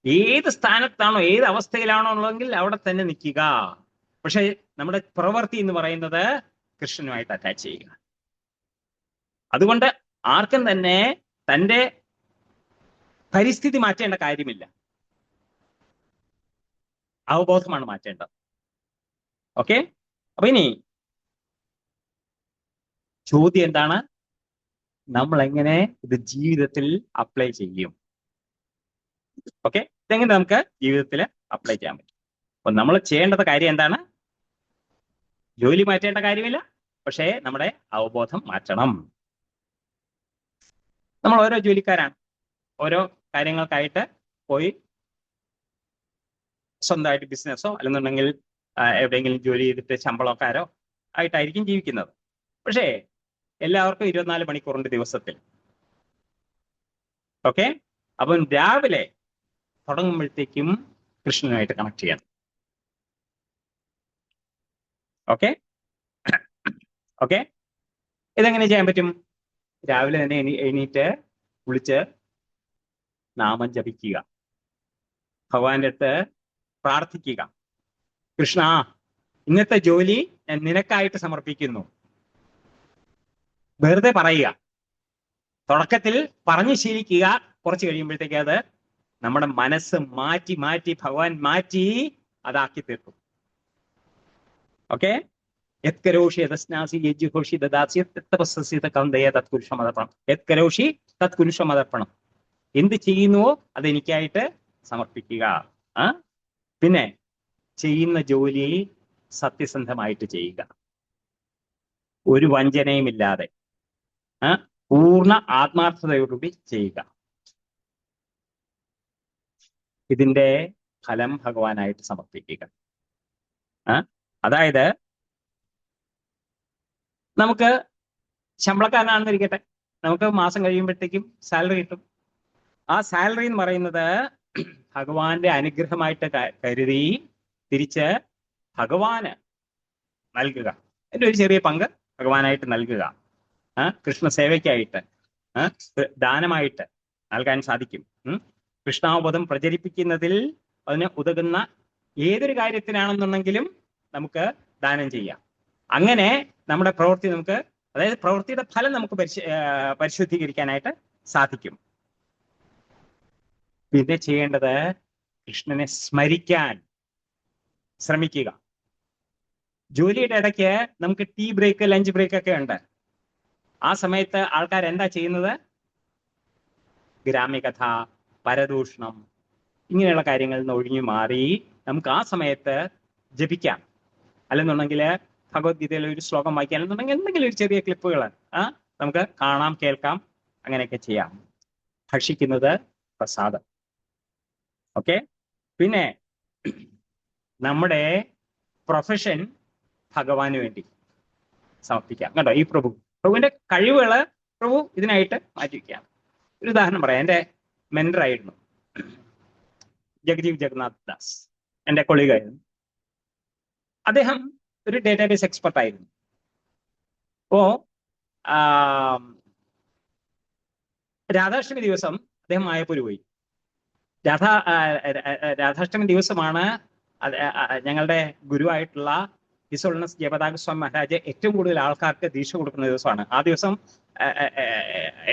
ഏത് സ്ഥാനത്താണോ ഏത് അവസ്ഥയിലാണോ ഉള്ളതെങ്കിൽ അവിടെ തന്നെ നിൽക്കുക. പക്ഷെ നമ്മുടെ പ്രവൃത്തി എന്ന് പറയുന്നത് കൃഷ്ണനുമായിട്ട് അറ്റാച്ച് ചെയ്യുക. അതുകൊണ്ട് ആർക്കും തന്നെ തൻ്റെ പരിസ്ഥിതി മാറ്റേണ്ട കാര്യമില്ല, അവബോധമാണ് മാറ്റേണ്ടത്. ഓക്കെ, അപ്പൊ ഇനി ചോദ്യം എന്താണ്? നമ്മൾ എങ്ങനെ ഇത് ജീവിതത്തിൽ അപ്ലൈ ചെയ്യും? ഓക്കെ, ഇതെങ്ങനെ നമുക്ക് ജീവിതത്തിൽ അപ്ലൈ ചെയ്യാൻ പറ്റും? അപ്പൊ നമ്മൾ ചെയ്യേണ്ടത് കാര്യം എന്താണ്? ജോലി മാറ്റേണ്ട കാര്യമില്ല, പക്ഷേ നമ്മുടെ അവബോധം മാറ്റണം. നമ്മൾ ഓരോ ജോലിക്കാരാണ്, ഓരോ കാര്യങ്ങൾക്കായിട്ട് പോയി സ്വന്തമായിട്ട് ബിസിനസ്സോ അല്ലെന്നുണ്ടെങ്കിൽ എവിടെയെങ്കിലും ജോലി ചെയ്തിട്ട് ശമ്പളക്കാരോ ആയിട്ടായിരിക്കും ജീവിക്കുന്നത്. പക്ഷേ എല്ലാവർക്കും 24 മണിക്കൂറുണ്ട് ദിവസത്തിൽ. ഓക്കെ, അപ്പം രാവിലെ തുടങ്ങുമ്പോഴത്തേക്കും കൃഷ്ണനുമായിട്ട് കണക്ട് ചെയ്യണം. ഓക്കെ ഓക്കെ, ഇതെങ്ങനെ ചെയ്യാൻ പറ്റും? രാവിലെ തന്നെ എണീറ്റ് കുളിച്ച് നാമം ജപിക്കുക, ഭഗവാന്റെ അടുത്ത് പ്രാർത്ഥിക്കുക, കൃഷ്ണ ഇന്നത്തെ ജോലി ഞാൻ നിനക്കായിട്ട് സമർപ്പിക്കുന്നു. വെറുതെ പറയുക, തുടക്കത്തിൽ പറഞ്ഞു ശീലിക്കുക. കുറച്ച് കഴിയുമ്പോഴത്തേക്ക് അത് നമ്മുടെ മനസ്സ് മാറ്റി മാറ്റി ഭഗവാൻ മാറ്റി അതാക്കി തീർക്കും. ഓക്കെ, യത്കരോഷി യതസ്നാസി യജ്ജുഘോഷി ദദാസി തപസ്സസി കൗന്ദയ തത്കുരുഷമതർപ്പണം. യത്കരോഷി തത്കുരുഷമതർപ്പണം. എന്ത് ചെയ്യുന്നുവോ അതെനിക്കായിട്ട് സമർപ്പിക്കുക. പിന്നെ ചെയ്യുന്ന ജോലി സത്യസന്ധമായിട്ട് ചെയ്യുക, ഒരു വഞ്ചനയും ഇല്ലാതെ പൂർണ്ണ ആത്മാർത്ഥതയോടുകൂടി ചെയ്യുക. ഇതിന്റെ ഫലം ഭഗവാനായിട്ട് സമർപ്പിക്കുക. അതായത് നമുക്ക് ശമ്പളക്കാരനാണെന്നിരിക്കട്ടെ, നമുക്ക് മാസം കഴിയുമ്പോഴത്തേക്കും സാലറി കിട്ടും. ആ സാലറി എന്ന് പറയുന്നത് ഭഗവാന്റെ അനുഗ്രഹമായിട്ട് കരുതി തിരിച്ച് ഭഗവാന് നൽകുക. അതിൻ്റെ ഒരു ചെറിയ പങ്ക് ഭഗവാനായിട്ട് നൽകുക. കൃഷ്ണ സേവയ്ക്കായിട്ട്, ദാനമായിട്ട് നൽകാൻ സാധിക്കും. കൃഷ്ണാവബോധം പ്രചരിപ്പിക്കുന്നതിൽ അതിന് ഉതകുന്ന ഏതൊരു കാര്യത്തിനാണെന്നുണ്ടെങ്കിലും നമുക്ക് ദാനം ചെയ്യാം. അങ്ങനെ നമ്മുടെ പ്രവൃത്തി നമുക്ക്, അതായത് പ്രവൃത്തിയുടെ ഫലം നമുക്ക് പരിശുദ്ധീകരിക്കാനായിട്ട് സാധിക്കും. പിന്നെ ചെയ്യേണ്ടത് കൃഷ്ണനെ സ്മരിക്കാൻ ശ്രമിക്കുക. ജോലിയുടെ ഇടയ്ക്ക് നമുക്ക് ടീ ബ്രേക്ക്, ലഞ്ച് ബ്രേക്ക് ഒക്കെ ഉണ്ട്. ആ സമയത്ത് ആൾക്കാർ എന്താ ചെയ്യുന്നത്? ഗ്രാമ്യകഥ, പരദൂഷണം, ഇങ്ങനെയുള്ള കാര്യങ്ങളിൽ നിന്ന് ഒഴിഞ്ഞു മാറി നമുക്ക് ആ സമയത്ത് ജപിക്കാം. അല്ലെന്നുണ്ടെങ്കിൽ ഭഗവത്ഗീതയിലെ ഒരു ശ്ലോകം വായിക്കാം, അല്ലെന്നുണ്ടെങ്കിൽ എന്തെങ്കിലും ഒരു ചെറിയ ക്ലിപ്പുകൾ നമുക്ക് കാണാം, കേൾക്കാം, അങ്ങനെയൊക്കെ ചെയ്യാം. ഭക്ഷിക്കുന്നത് പ്രസാദം. ഓക്കെ, പിന്നെ നമ്മുടെ പ്രൊഫഷൻ ഭഗവാന് വേണ്ടി സമർപ്പിക്കാം. കേട്ടോ, ഈ പ്രഭുവിന്റെ കഴിവുകള് പ്രഭു ഇതിനായിട്ട് മാറ്റിവെക്കുകയാണ്. ഒരു ഉദാഹരണം പറയാം. എൻ്റെ മെന്ററായിരുന്നു ജഗജീവ് ജഗന്നാഥ് ദാസ്, എൻ്റെ കൊളീഗായിരുന്നു. അദ്ദേഹം ഒരു ഡേറ്റാബേസ് എക്സ്പെർട്ട് ആയിരുന്നു. അപ്പോ രാധാഷ്ടമി ദിവസം അദ്ദേഹം മായപ്പൂര് പോയി. രാധാഷ്ടമി ദിവസമാണ് ഞങ്ങളുടെ ഗുരുവായിട്ടുള്ള ഹിസ് ഹോളിനസ് ജയപതാക സ്വാമി മഹാരാജ് ഏറ്റവും കൂടുതൽ ആൾക്കാർക്ക് ദീക്ഷ കൊടുക്കുന്ന ദിവസമാണ്. ആ ദിവസം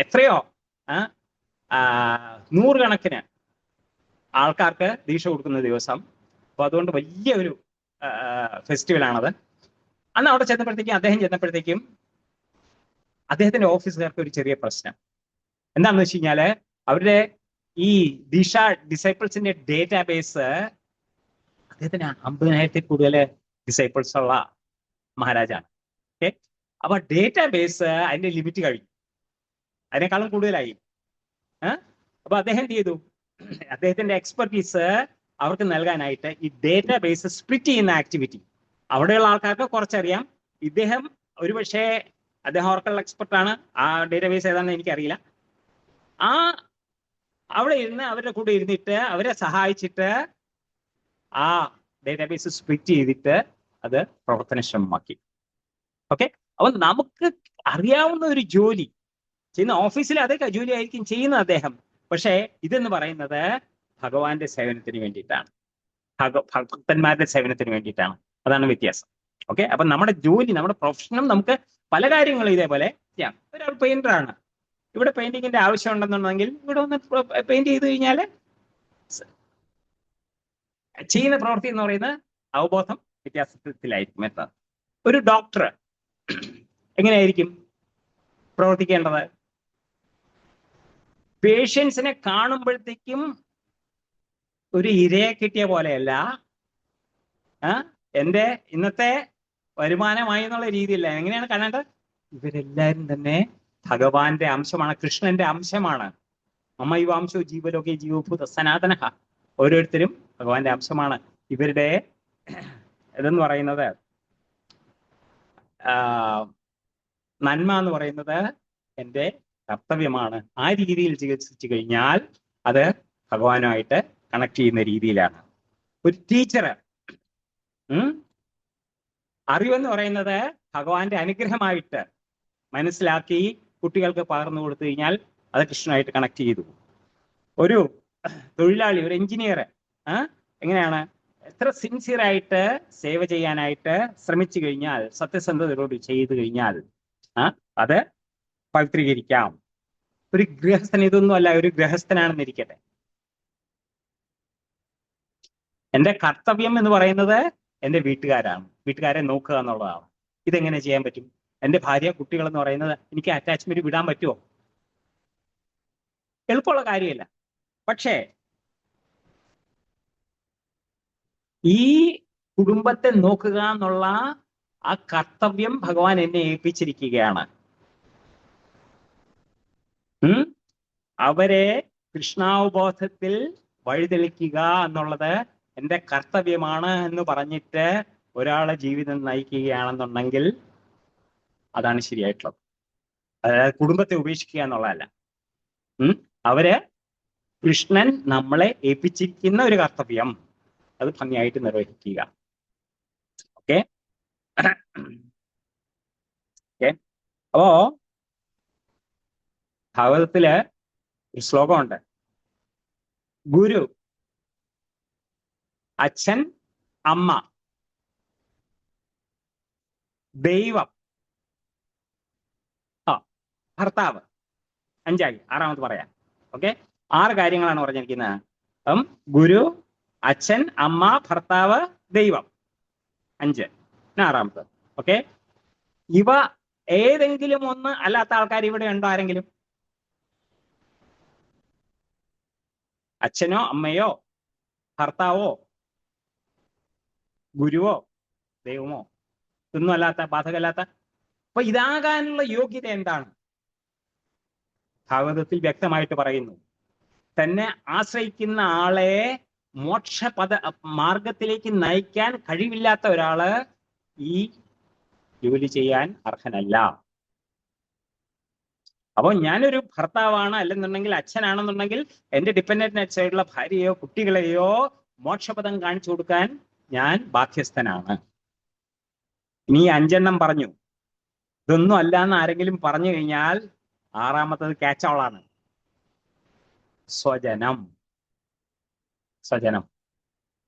എത്രയോ നൂറുകണക്കിന് ആൾക്കാർക്ക് ദീക്ഷ കൊടുക്കുന്ന ദിവസം. അപ്പൊ അതുകൊണ്ട് വലിയ ഒരു ഫെസ്റ്റിവലാണത്. അന്ന് അവിടെ ചെന്നപ്പോഴത്തേക്കും അദ്ദേഹത്തിന്റെ ഓഫീസുകാർക്ക് ഒരു ചെറിയ പ്രശ്നം എന്താണെന്ന് വെച്ച് കഴിഞ്ഞാല്, അവരുടെ ഈ ദീക്ഷ ഡിസൈപ്പിൾസിന്റെ ഡേറ്റാബേസ്, അദ്ദേഹത്തിന് 50,000 കൂടുതൽ ഡിസൈപ്പിൾസ് ഉള്ള മഹാരാജാണ്. ഓക്കെ, അപ്പൊ ഡേറ്റാബേസ് അതിന്റെ ലിമിറ്റ് കഴിഞ്ഞു, അതിനേക്കാളും കൂടുതലായി. അപ്പൊ അദ്ദേഹം എന്ത് ചെയ്തു, അദ്ദേഹത്തിന്റെ എക്സ്പെർട്ടീസ് അവർക്ക് നൽകാനായിട്ട് ഈ ഡേറ്റാബേസ് സ്പ്ലിറ്റ് ചെയ്യുന്ന ആക്ടിവിറ്റി, അവിടെയുള്ള ആൾക്കാർക്ക് കുറച്ചറിയാം. ഇദ്ദേഹം ഒരുപക്ഷെ അദ്ദേഹം ഓർക്കുള്ള എക്സ്പെർട്ടാണ്, ആ ഡേറ്റാബേസ് ഏതാണെന്ന് എനിക്കറിയില്ല. അവിടെ ഇരുന്ന് അവരുടെ കൂടെ ഇരുന്നിട്ട് അവരെ സഹായിച്ചിട്ട് ആ ഡേറ്റാബേസ് സ്പ്ലിറ്റ് ചെയ്തിട്ട് അത് പ്രവർത്തനക്ഷമമാക്കി. ഓക്കെ, അപ്പൊ നമുക്ക് അറിയാവുന്ന ഒരു ജോലി ചെയ്യുന്ന ഓഫീസിൽ അതേ ജോലി ആയിരിക്കും ചെയ്യുന്നത് അദ്ദേഹം. പക്ഷേ ഇതെന്ന് പറയുന്നത് ഭഗവാന്റെ സേവനത്തിന് വേണ്ടിയിട്ടാണ്, ഭക്തന്മാരുടെ സേവനത്തിന് വേണ്ടിയിട്ടാണ്. അതാണ് വ്യത്യാസം. ഓക്കെ, അപ്പൊ നമ്മുടെ ജോലി, നമ്മുടെ പ്രൊഫഷനും നമുക്ക് പല കാര്യങ്ങളും ഇതേപോലെ ചെയ്യാം. ഒരാൾ പെയിന്ററാണ്, ഇവിടെ പെയിന്റിങ്ങിന്റെ ആവശ്യം ഉണ്ടെന്നുണ്ടെങ്കിൽ ഇവിടെ ഒന്ന് പെയിന്റ് ചെയ്ത് കഴിഞ്ഞാൽ ചെയ്യുന്ന പ്രവൃത്തി എന്ന് പറയുന്നത് അവബോധം വ്യത്യാസത്തിലായിരിക്കും എത്തുന്നത്. ഒരു ഡോക്ടർ എങ്ങനെയായിരിക്കും പ്രവർത്തിക്കേണ്ടത്? പേഷ്യൻസിനെ കാണുമ്പോഴത്തേക്കും ഒരു ഇരയെ കിട്ടിയ പോലെയല്ല, എൻ്റെ ഇന്നത്തെ വരുമാനമായി എന്നുള്ള രീതിയില്ല. എങ്ങനെയാണ് കാണേണ്ടത്? ഇവരെല്ലാവരും തന്നെ ഭഗവാന്റെ അംശമാണ്, കൃഷ്ണന്റെ അംശമാണ്. മമൈവാംശോ ജീവലോകേ ജീവഭൂത സനാതന, ഓരോരുത്തരും ഭഗവാന്റെ അംശമാണ്. ഇവരുടെ ഇതെന്ന് പറയുന്നത് നന്മ എന്ന് പറയുന്നത് എൻ്റെ കർത്തവ്യമാണ്. ആ രീതിയിൽ ചികിത്സിച്ചു കഴിഞ്ഞാൽ അത് ഭഗവാനുമായിട്ട് കണക്ട് ചെയ്യുന്ന രീതിയിലാണ്. ഒരു ടീച്ചർ അറിവെന്ന് പറയുന്നത് ഭഗവാന്റെ അനുഗ്രഹമായിട്ട് മനസ്സിലാക്കി കുട്ടികൾക്ക് പകർന്നു കൊടുത്തു കഴിഞ്ഞാൽ അത് കൃഷ്ണനായിട്ട് കണക്ട് ചെയ്തു. ഒരു തൊഴിലാളി, ഒരു എഞ്ചിനീയർ എങ്ങനെയാണ് എത്ര സിൻസിയറായിട്ട് സേവ ചെയ്യാനായിട്ട് ശ്രമിച്ചു കഴിഞ്ഞാൽ, സത്യസന്ധതയോട് ചെയ്തു കഴിഞ്ഞാൽ അത് പവിത്രീകരിക്കാം. ഒരു ഗൃഹസ്ഥൻ, ഇതൊന്നും അല്ല, ഒരു ഗൃഹസ്ഥനാണെന്നിരിക്കട്ടെ, എൻ്റെ കർത്തവ്യം എന്ന് പറയുന്നത് എൻ്റെ വീട്ടുകാരാണ്, വീട്ടുകാരെ നോക്കുക എന്നുള്ളതാണ്. ഇതെങ്ങനെ ചെയ്യാൻ പറ്റും? എൻ്റെ ഭാര്യ, കുട്ടികൾ എന്ന് പറയുന്നത് എനിക്ക് അറ്റാച്ച്മെന്റ് വിടാൻ പറ്റുമോ? എളുപ്പമുള്ള കാര്യമല്ല. പക്ഷേ ഈ കുടുംബത്തെ നോക്കുക എന്നുള്ള ആ കർത്തവ്യം ഭഗവാൻ എന്നെ ഏൽപ്പിച്ചിരിക്കുകയാണ്. അവരെ കൃഷ്ണാവബോധത്തിൽ വഴിതെളിക്കുക എന്നുള്ളത് എൻ്റെ കർത്തവ്യമാണ് എന്ന് പറഞ്ഞിട്ട് ഒരാളെ ജീവിതം നയിക്കുകയാണെന്നുണ്ടെങ്കിൽ അതാണ് ശരിയായിട്ടുള്ളത്. അതായത് കുടുംബത്തെ ഉപേക്ഷിക്കുക എന്നുള്ളതല്ല. അവര് കൃഷ്ണൻ നമ്മളെ ഏൽപ്പിച്ചിരിക്കുന്ന ഒരു കർത്തവ്യം, അത് ഭംഗിയായിട്ട് നിർവഹിക്കുക. ഓക്കെ, അപ്പോ ഭാഗവതത്തില് ഒരു ശ്ലോകമുണ്ട്, ഗുരു, അച്ഛൻ, അമ്മ, ദൈവം, ഭർത്താവ്. 5 ആറാമത് പറയാം. ഓക്കെ, 6 കാര്യങ്ങളാണ് പറഞ്ഞിരിക്കുന്നത്. ഗുരു, അച്ഛൻ, അമ്മ, ഭർത്താവ്, ദൈവം, 5. 6. ഓക്കെ, ഇവ ഏതെങ്കിലും ഒന്ന് അല്ലാത്ത ആൾക്കാർ ഇവിടെ ഉണ്ടോ? ആരെങ്കിലും? അച്ഛനോ അമ്മയോ ഭർത്താവോ ഗുരുവോ ദൈവമോ ഇതൊന്നും അല്ലാത്ത, ബാധകമല്ലാത്ത? അപ്പൊ ഇതാകാനുള്ള യോഗ്യത എന്താണ്? ഭാഗവതത്തിൽ വ്യക്തമായിട്ട് പറയുന്നു, തന്നെ ആശ്രയിക്കുന്ന ആളെ മാർഗത്തിലേക്ക് നയിക്കാൻ കഴിവില്ലാത്ത ഒരാള് ഈ ജോലി ചെയ്യാൻ അർഹനല്ല. അപ്പോൾ ഞാനൊരു ഭർത്താവാണ്, അല്ലെന്നുണ്ടെങ്കിൽ അച്ഛനാണെന്നുണ്ടെങ്കിൽ എന്റെ ഡിപ്പെൻഡന്റ് ആയിട്ടുള്ള ഭാര്യയോ കുട്ടികളെയോ മോക്ഷപദം കാണിച്ചു കൊടുക്കാൻ ഞാൻ ബാധ്യസ്ഥനാണ്. ഇനി 5 പറഞ്ഞു. ഇതൊന്നും അല്ല എന്ന് ആരെങ്കിലും പറഞ്ഞു കഴിഞ്ഞാൽ ആറാമത്തത് ക്യാച്ചോളാണ്. സ്വജനം. സ്വജനം.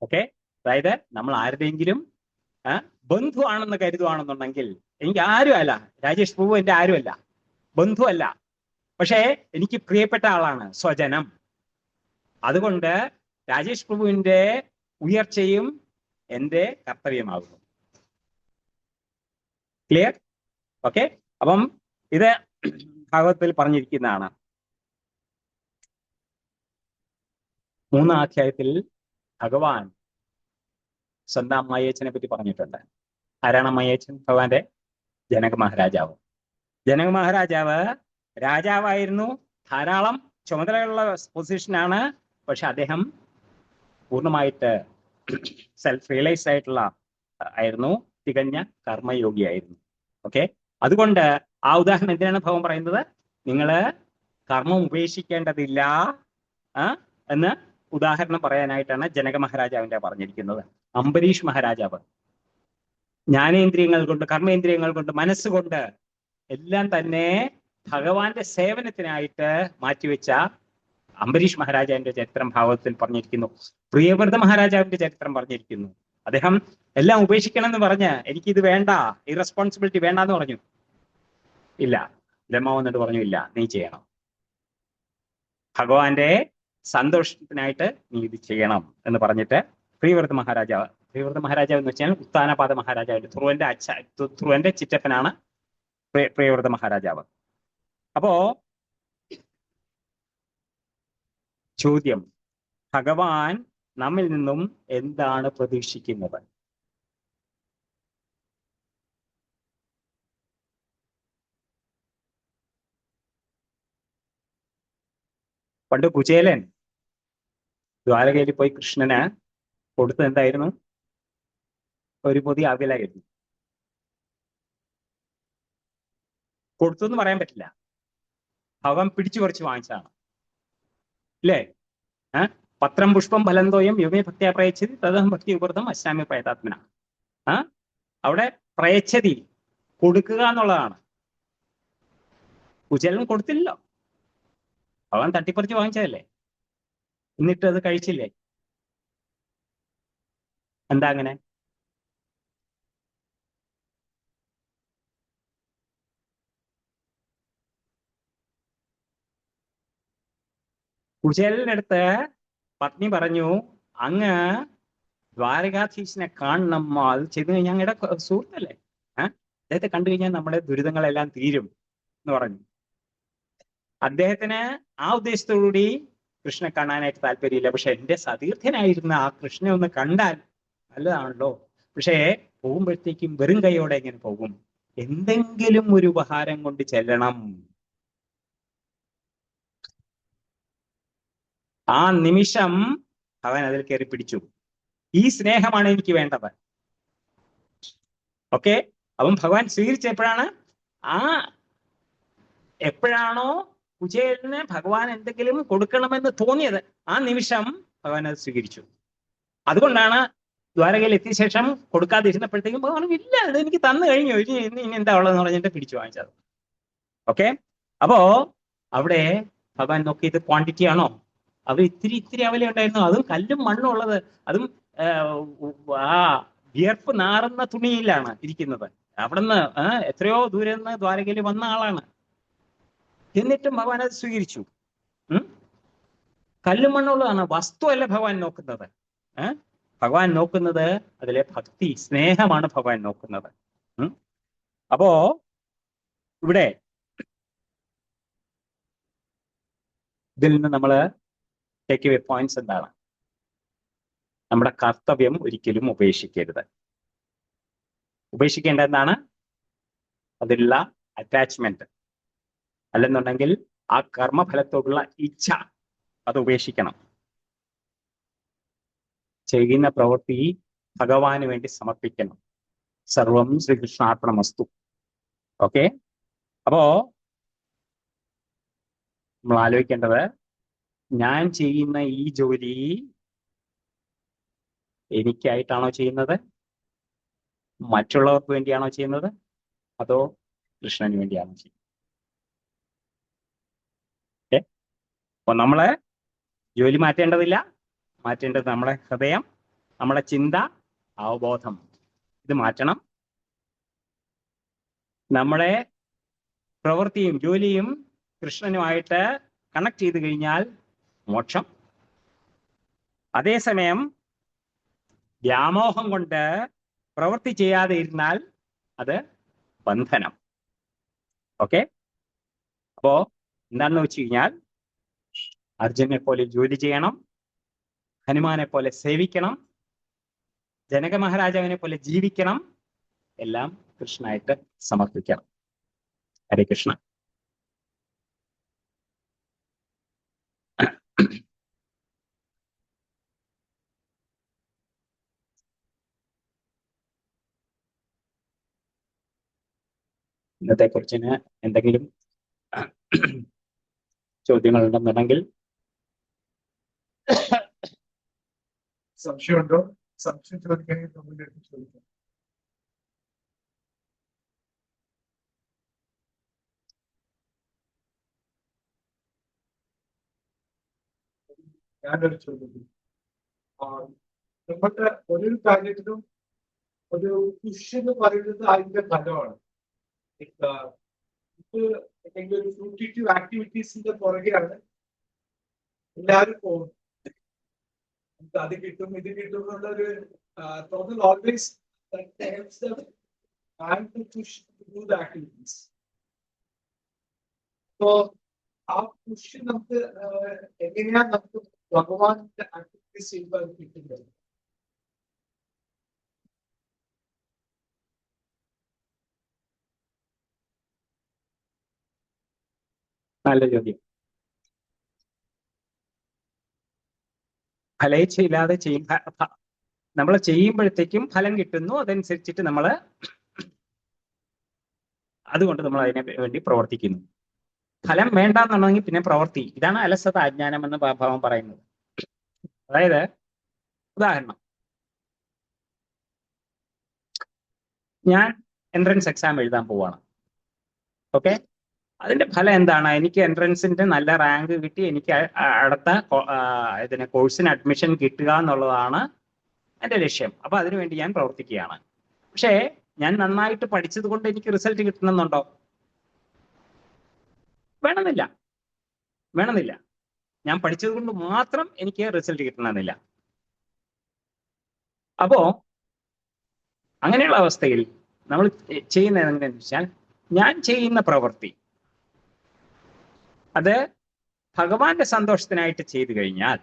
ഓക്കെ, അതായത് നമ്മൾ ആരുടെയെങ്കിലും ബന്ധു ആണെന്ന് കരുതുവാണെന്നുണ്ടെങ്കിൽ, എനിക്ക് ആരും അല്ല, രാജേഷ് പ്രഭു എന്റെ ആരുമല്ല, ബന്ധുവല്ല, പക്ഷേ എനിക്ക് പ്രിയപ്പെട്ട ആളാണ്, സ്വജനം. അതുകൊണ്ട് രാജേഷ് പ്രഭുവിന്റെ ഉയർച്ചയും എന്റെ കർത്തവ്യമാകുന്നു. ക്ലിയർ? ഓക്കെ, അപ്പം ഇത് ഭാഗവതത്തിൽ പറഞ്ഞിരിക്കുന്നതാണ്. 3-ാം അധ്യായത്തിൽ ഭഗവാൻ സ്വന്തം അമ്മയച്ചനെ പറ്റി പറഞ്ഞിട്ടുണ്ട്. ആരാണ് അമ്മയച്ചൻ? ഭഗവാന്റെ ജനക മഹാരാജാവ്. ജനക മഹാരാജാവ് രാജാവായിരുന്നു, ധാരാളം ചുമതലയുള്ള പൊസിഷനാണ്. പക്ഷെ അദ്ദേഹം പൂർണ്ണമായിട്ട് സെൽഫ് റിയലൈസ് ആയിട്ടുള്ള ആയിരുന്നു, തികഞ്ഞ കർമ്മയോഗിയായിരുന്നു. ഓക്കെ, അതുകൊണ്ട് ആ ഉദാഹരണം എന്തിനാണ് ഭഗവാൻ പറയുന്നത്? നിങ്ങള് കർമ്മം ഉപേക്ഷിക്കേണ്ടതില്ല എന്ന് ഉദാഹരണം പറയാനായിട്ടാണ് ജനക മഹാരാജാവിന്റെ പറഞ്ഞിരിക്കുന്നത്. അംബരീഷ് മഹാരാജാവ് ജ്ഞാനേന്ദ്രിയങ്ങൾ കൊണ്ട്, കർമ്മേന്ദ്രിയങ്ങൾ കൊണ്ട്, മനസ്സുകൊണ്ട് എല്ലാം തന്നെ ഭഗവാന്റെ സേവനത്തിനായിട്ട് മാറ്റിവെച്ച അംബരീഷ് മഹാരാജാവിന്റെ ചരിത്രം ഭാഗവതത്തിൽ പറഞ്ഞിരിക്കുന്നു. പ്രിയവ്രത മഹാരാജാവിന്റെ ചരിത്രം പറഞ്ഞിരിക്കുന്നു. അദ്ദേഹം എല്ലാം ഉപേക്ഷിക്കണം എന്ന് പറഞ്ഞ്, എനിക്കിത് വേണ്ട, ഈ റെസ്പോൺസിബിലിറ്റി വേണ്ടെന്ന് പറഞ്ഞു. ഇല്ല, ബ്രഹ്മാവ് എന്നിട്ട് പറഞ്ഞു, ഇല്ല, നീ ചെയ്യണം, ഭഗവാന്റെ സന്തോഷത്തിനായിട്ട് നീ ഇത് ചെയ്യണം എന്ന് പറഞ്ഞിട്ട് പ്രിയവ്രത മഹാരാജാവ് എന്ന് വെച്ചാൽ ഉത്താനപാത മഹാരാജാവിന്റെ ധ്രുവന്റെ ചിറ്റപ്പനാണ് പ്രിയവ്രത മഹാരാജാവ്. അപ്പോ ചോദ്യം, ഭഗവാൻ നമ്മിൽ നിന്നും എന്താണ് പ്രതീക്ഷിക്കുന്നത്? പണ്ട് കുചേലൻ ദ്വാരകയിൽ പോയി കൃഷ്ണന് കൊടുത്തത് എന്തായിരുന്നു? ഒരു പൊതി അവിലായിരുന്നു. കൊടുത്തു എന്ന് പറയാൻ പറ്റില്ല, ഭഗവാൻ പിടിച്ചു പറിച്ച് വാങ്ങിച്ചതാണ്, അല്ലേ? പത്രം പുഷ്പം ഫലന്തോയം യുവമേ ഭക്തിയാ പ്രയച്ഛതി തദഹം ഭക്തി ഉപൃതം അശ്രാമ്യ പ്രയതാത്മന. അവിടെ പ്രയച്ഛതി കൊടുക്കുക എന്നുള്ളതാണ്. കുചേലൻ കൊടുത്തില്ലല്ലോ, ഭഗവാൻ തട്ടിപ്പറിച്ച് വാങ്ങിച്ചതല്ലേ, എന്നിട്ട് അത് കഴിച്ചില്ലേ? എന്താ അങ്ങനെ? കുചേലനടുത്ത് പത്നി പറഞ്ഞു, അങ്ങ് ദ്വാരകാധീശനെ കാണണം, അത് ചെയ്തു കഴിഞ്ഞാൽ ഞങ്ങളുടെ സുഹൃത്തല്ലേ, അദ്ദേഹത്തെ കണ്ടു കഴിഞ്ഞാൽ നമ്മുടെ ദുരിതങ്ങളെല്ലാം തീരും എന്ന് പറഞ്ഞു. അദ്ദേഹത്തിന് ആ ഉദ്ദേശത്തോടുകൂടി കൃഷ്ണനെ കാണാനായിട്ട് താല്പര്യമില്ല. പക്ഷെ എന്റെ സതീർത്ഥനായിരുന്ന ആ കൃഷ്ണനെ ഒന്ന് കണ്ടാൽ നല്ലതാണല്ലോ. പക്ഷേ പോകുമ്പോഴത്തേക്കും വെറും കൈയോടെ എങ്ങനെ പോകും? എന്തെങ്കിലും ഒരു ഉപഹാരം കൊണ്ട് ചെല്ലണം. ആ നിമിഷം അവൻ അതിൽ കയറി പിടിച്ചു. ഈ സ്നേഹമാണ് എനിക്ക് വേണ്ടത്. ഓക്കെ, അവൻ ഭഗവാൻ സ്വീകരിച്ചപ്പോഴാണ്, എപ്പോഴാണോ കുചേലന് ഭഗവാൻ എന്തെങ്കിലും കൊടുക്കണമെന്ന് തോന്നിയത്, ആ നിമിഷം ഭഗവാൻ അത് സ്വീകരിച്ചു. അതുകൊണ്ടാണ് ദ്വാരകയിൽ എത്തിയ ശേഷം കൊടുക്കാതിരുന്നപ്പോഴത്തേക്കും ഭഗവാൻ, ഇല്ല, ഇത് എനിക്ക് തന്നു കഴിഞ്ഞു, ഇനി എന്താ ഉള്ളതെന്ന് പറഞ്ഞിട്ട് പിടിച്ചു വാങ്ങിച്ചത്. ഓക്കെ, അപ്പോ അവിടെ ഭഗവാൻ നോക്കി, ഇത് ക്വാണ്ടിറ്റി ആണോ? അവർ ഇത്തിരി അവല ഉണ്ടായിരുന്നു, അതും കല്ലും മണ്ണും ഉള്ളത്, അതും വിയർപ്പ് നാറുന്ന തുണിയിലാണ് ഇരിക്കുന്നത്. അവിടുന്ന് എത്രയോ ദൂരെ നിന്ന് ദ്വാരകയിൽ വന്ന ആളാണ്. എന്നിട്ടും ഭഗവാൻ അത് സ്വീകരിച്ചു. കല്ലും മണ്ണുള്ളതാണ്, വസ്തുവല്ല ഭഗവാൻ നോക്കുന്നത്. ഭഗവാൻ നോക്കുന്നത് അതിലെ ഭക്തി, സ്നേഹമാണ് ഭഗവാൻ നോക്കുന്നത്. അപ്പോ ഇവിടെ ഇതിൽ നിന്ന് നമ്മൾ ടേക്ക് അവേ പോയിന്റ്സ് എന്താണ്? നമ്മുടെ കർത്തവ്യം ഒരിക്കലും ഉപേക്ഷിക്കരുത്. ഉപേക്ഷിക്കേണ്ട എന്താണ്? അതിലുള്ള അറ്റാച്ച്മെന്റ്, അല്ലെന്നുണ്ടെങ്കിൽ ആ കർമ്മഫലത്തോടുള്ള ഇച്ഛ, അത് ഉപേക്ഷിക്കണം. ചെയ്യുന്ന പ്രവൃത്തി ഭഗവാന് വേണ്ടി സമർപ്പിക്കണം. സർവം ശ്രീകൃഷ്ണാർപ്പണമസ്തു. ഓക്കെ, അപ്പോ നമ്മൾ ആലോചിക്കേണ്ടത്, ഞാൻ ചെയ്യുന്ന ഈ ജോലി എനിക്കായിട്ടാണോ ചെയ്യുന്നത്, മറ്റുള്ളവർക്ക് വേണ്ടിയാണോ ചെയ്യുന്നത്, അതോ കൃഷ്ണന് വേണ്ടിയാണോ ചെയ്യുന്നത്? അപ്പൊ നമ്മള് ജോലി മാറ്റേണ്ടതില്ല. മാറ്റേണ്ടത് നമ്മുടെ ഹൃദയം, നമ്മുടെ ചിന്ത, അവബോധം. ഇത് മാറ്റണം. നമ്മുടെ പ്രവൃത്തിയും ജോലിയും കൃഷ്ണനുമായിട്ട് കണക്ട് ചെയ്ത് കഴിഞ്ഞാൽ മോക്ഷം. അതേസമയം വ്യാമോഹം കൊണ്ട് പ്രവൃത്തി ചെയ്യാതെ ഇരുന്നാൽ അത് ബന്ധനം. ഓക്കെ, അപ്പോ എന്താണെന്ന് വെച്ച് കഴിഞ്ഞാൽ അർജുനെ പോലെ ജോലി ചെയ്യണം, ഹനുമാനെ പോലെ സേവിക്കണം, ജനക മഹാരാജാവിനെ പോലെ ജീവിക്കണം, എല്ലാം കൃഷ്ണനായിട്ട് സമർപ്പിക്കണം. ഹരേ കൃഷ്ണ. ഇന്നത്തെ കുറിച്ചിന് എന്തെങ്കിലും ചോദ്യങ്ങൾ ഉണ്ടെന്നുണ്ടെങ്കിൽ സംശയമുണ്ടോ? സംശയം ചോദിക്കണമെങ്കിൽ തമ്മിലെടുത്ത് ചോദിക്കാം. ഞാനൊരു ചോദ്യം, നമ്മുടെ ഒരു കാര്യത്തിലും ഒരു പുഷ് എന്ന് പറയുന്നത് അതിന്റെ ഫലമാണ്. ഇത് എന്തെങ്കിലും ഒരു ഫ്രൂട്ടിറ്റീവ് ആക്ടിവിറ്റീസിന്റെ പുറകെയാണ് എല്ലാവരും പോകുന്നത്. നമുക്ക് അത് കിട്ടും ഇത് കിട്ടും എന്നുള്ളൊരു തോന്നൽ ഓൾവേസ് ആക്ടിവിറ്റീസ്. അപ്പോ ആ പുഷ് നമുക്ക് എങ്ങനെയാ നമുക്ക് ഭഗവാന്റെ ആക്ടിവിറ്റീസ് ചെയ്യുമ്പോൾ അത് കിട്ടുന്നത്? നല്ല ചോദ്യം. ഫലേച്ഛയില്ലാതെ നമ്മൾ ചെയ്യുമ്പോഴത്തേക്കും ഫലം കിട്ടുന്നു. അതനുസരിച്ചിട്ട് നമ്മൾ അതുകൊണ്ട് നമ്മൾ അതിനെ വേണ്ടി പ്രവർത്തിക്കുന്നു. ഫലം വേണ്ടെന്നുണ്ടെങ്കിൽ പിന്നെ പ്രവൃത്തി. ഇതാണ് അലസത, അജ്ഞാനം എന്ന് ഭാവം പറയുന്നത്. അതായത് ഉദാഹരണം, ഞാൻ എൻട്രൻസ് എക്സാം എഴുതാൻ പോവാണ്. ഓക്കെ, അതിന്റെ ഫലം എന്താണ്? എനിക്ക് എൻട്രൻസിന്റെ നല്ല റാങ്ക് കിട്ടി എനിക്ക് അടുത്ത ഇതിന് കോഴ്സിന് അഡ്മിഷൻ കിട്ടുക എന്നുള്ളതാണ് എൻ്റെ ലക്ഷ്യം. അപ്പൊ അതിനുവേണ്ടി ഞാൻ പ്രവർത്തിക്കുകയാണ്. പക്ഷേ ഞാൻ നന്നായിട്ട് പഠിച്ചത് കൊണ്ട് എനിക്ക് റിസൾട്ട് കിട്ടണമെന്നുണ്ടോ? വേണമെന്നില്ല. ഞാൻ പഠിച്ചത് കൊണ്ട് മാത്രം എനിക്ക് റിസൾട്ട് കിട്ടണമെന്നില്ല. അപ്പോ അങ്ങനെയുള്ള അവസ്ഥയിൽ നമ്മൾ ചെയ്യുന്നത് എങ്ങനെയാണെന്ന് വെച്ചാൽ, ഞാൻ ചെയ്യുന്ന പ്രവൃത്തി അത് ഭഗവാന്റെ സന്തോഷത്തിനായിട്ട് ചെയ്തു കഴിഞ്ഞാൽ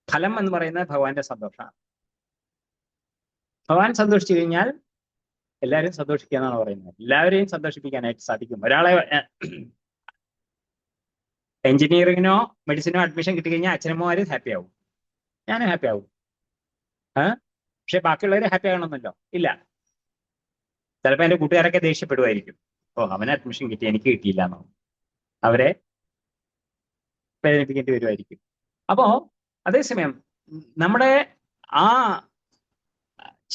ഫലം എന്ന് പറയുന്നത് ഭഗവാന്റെ സന്തോഷമാണ്. ഭഗവാൻ സന്തോഷിച്ചു കഴിഞ്ഞാൽ എല്ലാവരും സന്തോഷിക്കുക എന്നാണ് പറയുന്നത്. എല്ലാവരെയും സന്തോഷിപ്പിക്കാനായിട്ട് സാധിക്കും. ഒരാളെ എഞ്ചിനീയറിങ്ങിനോ മെഡിസിനോ അഡ്മിഷൻ കിട്ടി കഴിഞ്ഞാൽ അച്ഛനമ്മമാര് ഹാപ്പി ആവും, ഞാനും ഹാപ്പി ആവും. പക്ഷെ ബാക്കിയുള്ളവര് ഹാപ്പി ആകണമെന്നല്ലോ ഇല്ല. ചിലപ്പോൾ എൻ്റെ കൂട്ടുകാരൊക്കെ ദേഷ്യപ്പെടുമായിരിക്കും, ഓ അവന് അഡ്മിഷൻ കിട്ടി എനിക്ക് കിട്ടിയില്ല എന്നോ, അവരെ പ്രേരിപ്പിക്കേണ്ടി വരുമായിരിക്കും. അപ്പോ അതേസമയം നമ്മുടെ ആ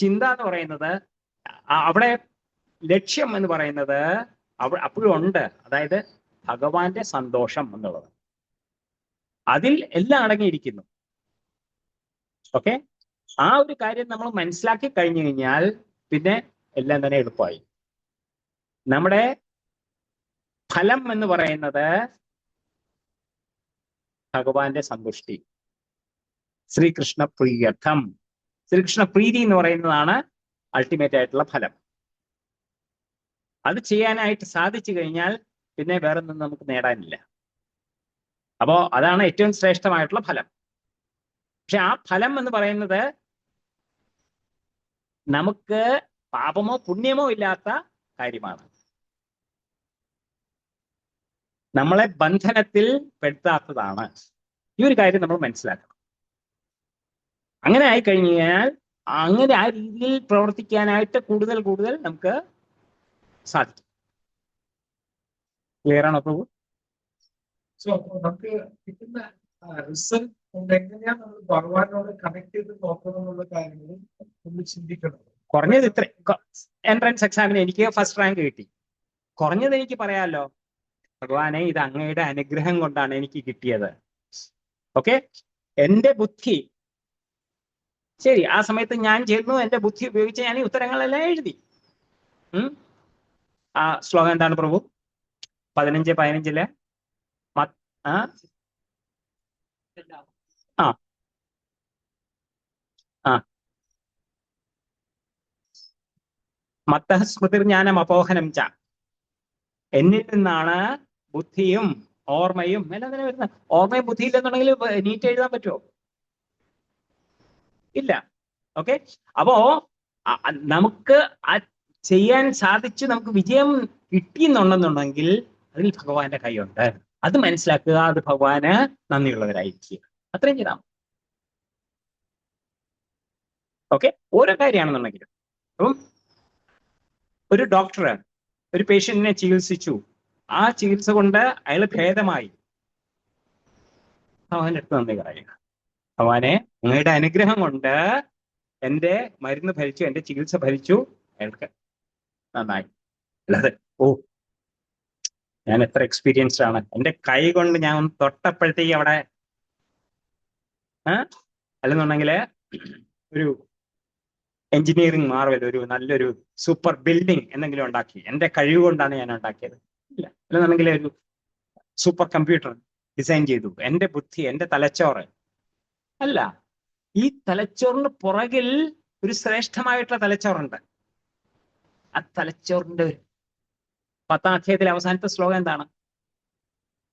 ചിന്ത എന്ന് പറയുന്നത്, അവിടെ ലക്ഷ്യം എന്ന് പറയുന്നത് അപ്പോഴും ഉണ്ട്. അതായത് ഭഗവാന്റെ സന്തോഷം എന്നുള്ളത് അതിൽ എല്ലാം അടങ്ങിയിരിക്കുന്നു. ഓക്കെ, ആ ഒരു കാര്യം നമ്മൾ മനസ്സിലാക്കി കഴിഞ്ഞു കഴിഞ്ഞാൽ പിന്നെ എല്ലാം തന്നെ എളുപ്പമായി. നമ്മുടെ ഫലം എന്ന് പറയുന്നത് ഭഗവാന്റെ സന്തുഷ്ടി, ശ്രീകൃഷ്ണ പ്രീയർത്ഥം. ശ്രീകൃഷ്ണ പ്രീതി എന്ന് പറയുന്നതാണ് അൾട്ടിമേറ്റ് ആയിട്ടുള്ള ഫലം. അത് ചെയ്യാനായിട്ട് സാധിച്ചു കഴിഞ്ഞാൽ പിന്നെ വേറൊന്നും നമുക്ക് നേടാനില്ല. അപ്പോ അതാണ് ഏറ്റവും ശ്രേഷ്ഠമായിട്ടുള്ള ഫലം. പക്ഷെ ആ ഫലം എന്ന് പറയുന്നത് നമുക്ക് പാപമോ പുണ്യമോ ഇല്ലാത്ത കാര്യമാണ്. നമ്മളെ ബന്ധനത്തിൽ പെടുത്താത്തതാണ്. ഈ ഒരു കാര്യം നമ്മൾ മനസ്സിലാക്കണം. അങ്ങനെ ആയി കഴിഞ്ഞു കഴിഞ്ഞാൽ അങ്ങനെ ആ രീതിയിൽ പ്രവർത്തിക്കാനായിട്ട് കൂടുതൽ നമുക്ക് സാധിക്കും. ക്ലിയർ ആണോ പ്രഭു? സോ നമുക്ക് കിട്ടുന്ന റിസൾട്ട് എങ്ങനെയാ നമ്മൾ ഭഗവാനോട് കണക്ട് ചെയ്ത് നോക്കണം എന്നുള്ള കാര്യങ്ങൾ ഒന്ന് ചിന്തിക്കണം. കുറഞ്ഞത് ഇത്ര എൻട്രൻസ് എക്സാമിന് എനിക്ക് ഫസ്റ്റ് റാങ്ക് കിട്ടി. കുറഞ്ഞത് എനിക്ക് പറയാമല്ലോ, ഭഗവാനെ ഇത് അങ്ങയുടെ അനുഗ്രഹം കൊണ്ടാണ് എനിക്ക് കിട്ടിയത്. ഓക്കെ, എന്റെ ബുദ്ധി ശരി, ആ സമയത്ത് ഞാൻ ചെയ്യുന്നു, എന്റെ ബുദ്ധി ഉപയോഗിച്ച് ഞാൻ ഈ ഉത്തരങ്ങളെല്ലാം എഴുതി. ആ ശ്ലോകം എന്താണ് പ്രഭു? 15:15 ആ ആ ആ മത്തഃ സ്മൃതിർജ്ഞാനം അപോഹനം ച. എന്നിൽ നിന്നാണ് ബുദ്ധിയും ഓർമ്മയും എല്ലാം തന്നെ വരുന്നത്. ഓർമ്മയും ബുദ്ധി ഇല്ലെന്നുണ്ടെങ്കിൽ നീറ്റ് എഴുതാൻ പറ്റുമോ? ഇല്ല. ഓക്കെ, അപ്പോ നമുക്ക് ചെയ്യാൻ സാധിച്ചു, നമുക്ക് വിജയം കിട്ടിയെന്നുണ്ടെന്നുണ്ടെങ്കിൽ അതിൽ ഭഗവാന്റെ കൈയുണ്ട്. അത് മനസ്സിലാക്കുക, അത് ഭഗവാന് നന്ദിയുള്ളവരായിരിക്കുക. അത്രയും ചെയ്താൽ. ഓക്കെ, ഓരോ കാര്യമാണെന്നുണ്ടെങ്കിലും. അപ്പം ഒരു ഡോക്ടർ ഒരു പേഷ്യന്റിനെ ചികിത്സിച്ചു, ആ ചികിത്സ കൊണ്ട് അയാൾ ഭേദമായി, ഭഗവാന്റെ അടുത്ത് നന്ദി പറയുക. ഭഗവാനെ, അങ്ങയുടെ അനുഗ്രഹം കൊണ്ട് എന്റെ മരുന്ന് ഭരിച്ചു, എന്റെ ചികിത്സ ഭരിച്ചു, അയാൾക്ക് നന്നായി. അല്ലാതെ ഞാൻ എത്ര എക്സ്പീരിയൻസ്ഡ് ആണ്, എന്റെ കൈ കൊണ്ട് ഞാൻ ഒന്ന് തൊട്ടപ്പോഴത്തേക്ക് അവിടെ അല്ലെന്നുണ്ടെങ്കിൽ ഒരു എഞ്ചിനീയറിംഗ് മാർവൽ, ഒരു നല്ലൊരു സൂപ്പർ ബിൽഡിംഗ് എന്തെങ്കിലും ഉണ്ടാക്കി, എന്റെ കഴിവ് കൊണ്ടാണ് ഞാൻ ഉണ്ടാക്കിയത്. ഇല്ല. അല്ലെന്നുണ്ടെങ്കിൽ ഒരു സൂപ്പർ കമ്പ്യൂട്ടർ ഡിസൈൻ ചെയ്തു, എന്റെ ബുദ്ധി, എന്റെ തലച്ചോറ്. അല്ല, ഈ തലച്ചോറിന് പുറകിൽ ഒരു ശ്രേഷ്ഠമായിട്ടുള്ള തലച്ചോറുണ്ട്. ആ തലച്ചോറിന്റെ 10ാം അധ്യായത്തിലെ അവസാനത്തെ ശ്ലോകം എന്താണ്?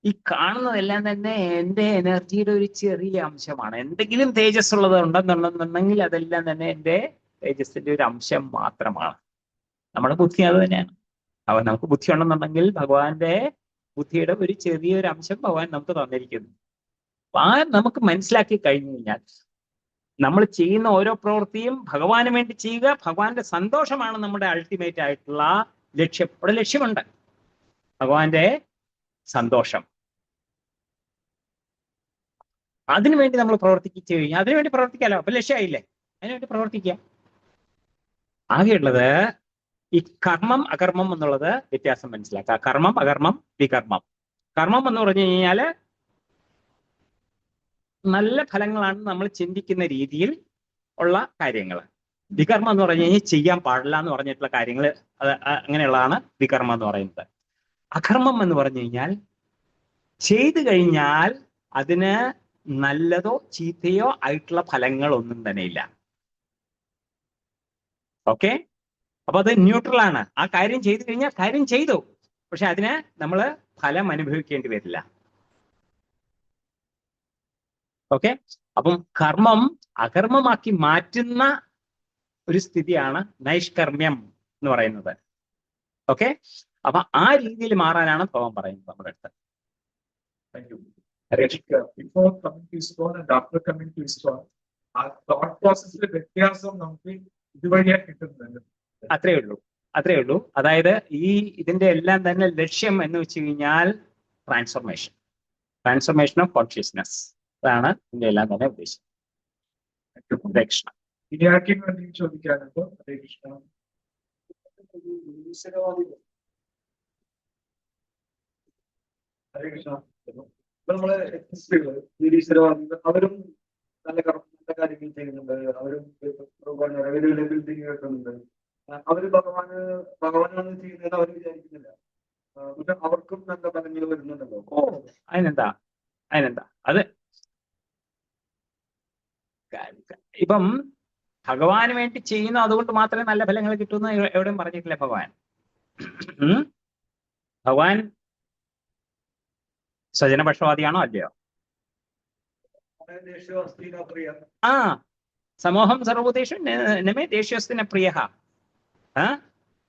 ഈ കാണുന്നതെല്ലാം തന്നെ എന്റെ എനർജിയുടെ ഒരു ചെറിയ അംശമാണ്. എന്തെങ്കിലും തേജസ് ഉള്ളത് ഉണ്ടെന്നുണ്ടെന്നുണ്ടെങ്കിൽ അതെല്ലാം തന്നെ എന്റെ തേജസ്സിന്റെ ഒരു അംശം മാത്രമാണ്. നമ്മുടെ ബുദ്ധി അത് തന്നെയാണ്. അവൻ നമുക്ക് ബുദ്ധി ഉണ്ടെന്നുണ്ടെങ്കിൽ ഭഗവാന്റെ ബുദ്ധിയുടെ ഒരു ചെറിയൊരു അംശം ഭഗവാൻ നമുക്ക് തന്നിരിക്കുന്നു. അപ്പൊ നമുക്ക് മനസ്സിലാക്കി കഴിഞ്ഞു കഴിഞ്ഞാൽ നമ്മൾ ചെയ്യുന്ന ഓരോ പ്രവൃത്തിയും ഭഗവാന് വേണ്ടി ചെയ്യുക. ഭഗവാന്റെ സന്തോഷമാണ് നമ്മുടെ അൾട്ടിമേറ്റ് ആയിട്ടുള്ള ലക്ഷ്യം. ഇവിടെ ലക്ഷ്യമുണ്ട്, ഭഗവാന്റെ സന്തോഷം. അതിനുവേണ്ടി നമ്മൾ പ്രവർത്തിച്ചു കഴിഞ്ഞാൽ അതിനുവേണ്ടി പ്രവർത്തിക്കാലോ. അപ്പൊ ലക്ഷ്യമായില്ലേ, അതിനുവേണ്ടി പ്രവർത്തിക്കാം. ആകെയുള്ളത് ഈ കർമ്മം അകർമ്മം എന്നുള്ളത് വ്യത്യാസം മനസ്സിലാക്കുക. കർമ്മം അകർമ്മം വികർമ്മം. കർമ്മം എന്ന് പറഞ്ഞു കഴിഞ്ഞാല് നല്ല ഫലങ്ങളാണ് നമ്മൾ ചിന്തിക്കുന്ന രീതിയിൽ ഉള്ള കാര്യങ്ങൾ. വികർമ്മം എന്ന് പറഞ്ഞു കഴിഞ്ഞാൽ ചെയ്യാൻ പാടില്ല എന്ന് പറഞ്ഞിട്ടുള്ള കാര്യങ്ങൾ, അത് അങ്ങനെയുള്ളതാണ് വികർമ്മം എന്ന് പറയുന്നത്. അകർമ്മം എന്ന് പറഞ്ഞു കഴിഞ്ഞാൽ ചെയ്തു കഴിഞ്ഞാൽ അതിന് നല്ലതോ ചീത്തയോ ആയിട്ടുള്ള ഫലങ്ങൾ ഒന്നും തന്നെ ഇല്ല. ഓക്കെ, അപ്പൊ അത് ന്യൂട്രൽ ആണ്. ആ കാര്യം ചെയ്തു കഴിഞ്ഞാൽ കാര്യം ചെയ്തു, പക്ഷെ അതിന് നമ്മൾ ഫലം അനുഭവിക്കേണ്ടി വരില്ല. ഓക്കെ, അപ്പം കർമ്മം അകർമ്മമാക്കി മാറ്റുന്ന ഒരു സ്ഥിതിയാണ് നൈഷ്കർമ്മ്യം എന്ന് പറയുന്നത്. ഓക്കെ, അപ്പൊ ആ രീതിയിൽ മാറാനാണ് ഭഗവാൻ പറയുന്നത് നമ്മുടെ അടുത്ത്. Before coming to ISKCON and after coming to ISKCON, ആ thought process വ്യത്യാസം നമുക്ക് ഇതുവഴിയാണ് കിട്ടുന്നത്. അത്രേ ഉള്ളൂ. അതായത് ഇതിന്റെ എല്ലാം തന്നെ ലക്ഷ്യം എന്ന് വെച്ച് കഴിഞ്ഞാൽ ട്രാൻസ്ഫോർമേഷൻ ഓഫ് കോൺഷ്യസ്നെസ്. അതാണ് ഇതിന്റെ എല്ലാം തന്നെ ഉദ്ദേശം. ഹരേ കൃഷ്ണ. ഇനി ആർക്കും വേണ്ടി ചോദിക്കാനുണ്ടോ? ഹരേ കൃഷ്ണ. ഹരേ കൃഷ്ണ. നമ്മള് നിരീശ്വരവാദികൾ അവരും നല്ല കാര്യങ്ങൾ ചെയ്യുന്നുണ്ട്. അവരും ബിൽഡിംഗ് കേൾക്കുന്നുണ്ട്. അവര് ഭഗവാനാണ് ചെയ്യുന്നത് അവർ വിചാരിക്കുന്നില്ല. പക്ഷെ അവർക്കും നല്ല ഫലങ്ങൾ വരുന്നുണ്ടല്ലോ. അതിനെന്താ അത് ഇപ്പം ഭഗവാന് വേണ്ടി ചെയ്യുന്നു, അതുകൊണ്ട് മാത്രമേ നല്ല ഫലങ്ങൾ കിട്ടുമെന്ന് എവിടെയും പറഞ്ഞിട്ടില്ല ഭഗവാൻ. ഭഗവാൻ സ്വജനപക്ഷപാതിയാണോ അല്ലയോ? സമൂഹം സർവോദേശു നമേ ദേഷ്യസ്തിന പ്രിയ.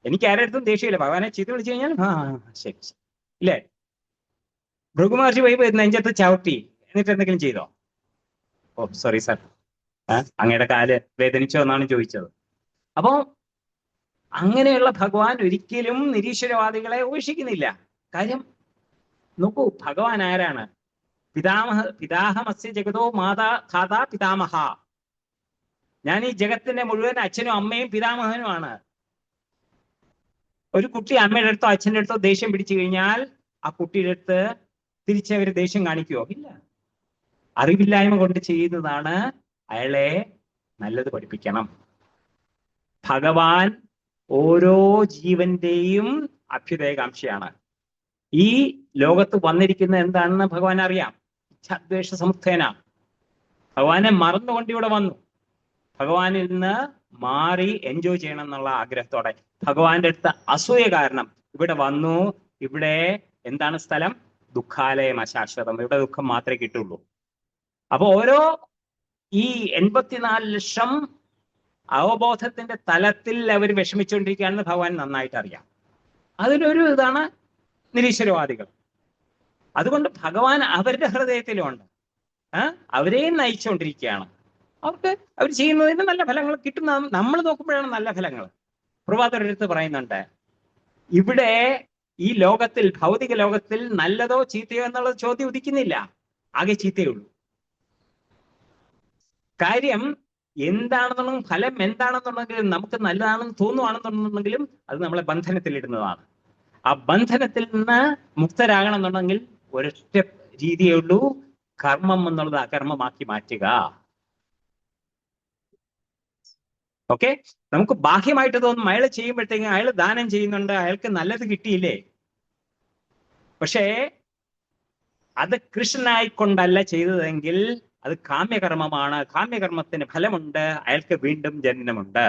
എനിക്ക് ആരുടെ ദേഷ്യമില്ല. ഭഗവാനെ ചീത്ത വിളിച്ചു കഴിഞ്ഞാൽ ശരി ഇല്ലേ? ഭൃഗുമഹർഷി പോയി നെഞ്ചത്ത് ചവിട്ടി, എന്നിട്ട് എന്തെങ്കിലും ചെയ്തോ? സോറി സാർ, അങ്ങയുടെ കാല് വേദനിച്ചോ എന്നാണ് ചോദിച്ചത്. അപ്പോ അങ്ങനെയുള്ള ഭഗവാൻ ഒരിക്കലും നിരീശ്വരവാദികളെ ഉപേക്ഷിക്കുന്നില്ല. കാര്യം നോക്കൂ, ഭഗവാൻ ആരാണ്? പിതാഹമസ്യ ജഗതോ മാതാ ധാതാ പിതാമഹ. ഞാൻ ഈ ജഗത്തിന്റെ മുഴുവൻ അച്ഛനും അമ്മയും പിതാമഹനുമാണ്. ഒരു കുട്ടി അമ്മയുടെ അടുത്തോ അച്ഛൻ്റെ അടുത്തോ ദേഷ്യം പിടിച്ചു കഴിഞ്ഞാൽ ആ കുട്ടിയുടെ അടുത്ത് തിരിച്ചവര് ദേഷ്യം കാണിക്കുവോ? ഇല്ല. അറിവില്ലായ്മ കൊണ്ട് ചെയ്യുന്നതാണ്. അയാളെ നല്ലത് പഠിപ്പിക്കണം. ഭഗവാൻ ഓരോ ജീവന്റെയും അഭ്യുദയകാംക്ഷയാണ്. ഈ ലോകത്ത് വന്നിരിക്കുന്ന എന്താണെന്ന് ഭഗവാൻ അറിയാം. ഇച്ഛാദ്വേഷ സമുത്ഥേന. ഭഗവാനെ മറന്നുകൊണ്ട് ഇവിടെ വന്നു. ഭഗവാനിൽ നിന്ന് മാറി എൻജോയ് ചെയ്യണം എന്നുള്ള ആഗ്രഹത്തോടെ ഭഗവാന്റെ അടുത്ത് അസൂയ കാരണം ഇവിടെ വന്നു. ഇവിടെ എന്താണ് സ്ഥലം? ദുഃഖാലയം, അശാശ്വതം. ഇവിടെ ദുഃഖം മാത്രമേ കിട്ടുള്ളൂ. അപ്പൊ ഓരോ ഈ 84 ലക്ഷം അവബോധത്തിന്റെ തലത്തിൽ അവർ വിഷമിച്ചുകൊണ്ടിരിക്കുകയാണെന്ന് ഭഗവാൻ നന്നായിട്ട് അറിയാം. അതിലൊരു ഇതാണ് നിരീശ്വരവാദികൾ. അതുകൊണ്ട് ഭഗവാൻ അവരുടെ ഹൃദയത്തിലുണ്ട്. അവരെയും നയിച്ചുകൊണ്ടിരിക്കുകയാണ്. അവർക്ക് അവർ ചെയ്യുന്നതിന് നല്ല ഫലങ്ങൾ കിട്ടുന്ന നമ്മൾ നോക്കുമ്പോഴാണ് നല്ല ഫലങ്ങൾ. പ്രഭാതരടുത്ത് പറയുന്നുണ്ട്, ഇവിടെ ഈ ലോകത്തിൽ, ഭൗതിക ലോകത്തിൽ നല്ലതോ ചീത്തയോ എന്നുള്ള ചോദ്യം ഉദിക്കുന്നില്ല. ആകെ ചീത്തയുള്ളൂ. കാര്യം എന്താണെന്നുണ്ടെങ്കിലും ഫലം എന്താണെന്നുണ്ടെങ്കിലും നമുക്ക് നല്ലതാണെന്ന് തോന്നുവാണെന്നുണ്ടെങ്കിലും അത് നമ്മളെ ബന്ധനത്തിലിടുന്നതാണ്. ആ ബന്ധനത്തിൽ നിന്ന് മുക്തരാകണം എന്നുണ്ടെങ്കിൽ ഒരൊറ്റ രീതിയേ ഉള്ളൂ, കർമ്മം എന്നുള്ളത് അകർമ്മമാക്കി മാറ്റുക. ഓക്കെ, നമുക്ക് ബാഹ്യമായിട്ട് തോന്നും അയാൾ ചെയ്യുമ്പോഴത്തേക്കും അയാൾ ദാനം ചെയ്യുന്നുണ്ട്, അയാൾക്ക് നല്ലത് കിട്ടിയില്ലേ. പക്ഷേ അത് കൃഷ്ണനായിക്കൊണ്ടല്ല ചെയ്തതെങ്കിൽ അത് കാമ്യകർമ്മമാണ്. കാമ്യകർമ്മത്തിന് ഫലമുണ്ട്, അയാൾക്ക് വീണ്ടും ജനനമുണ്ട്.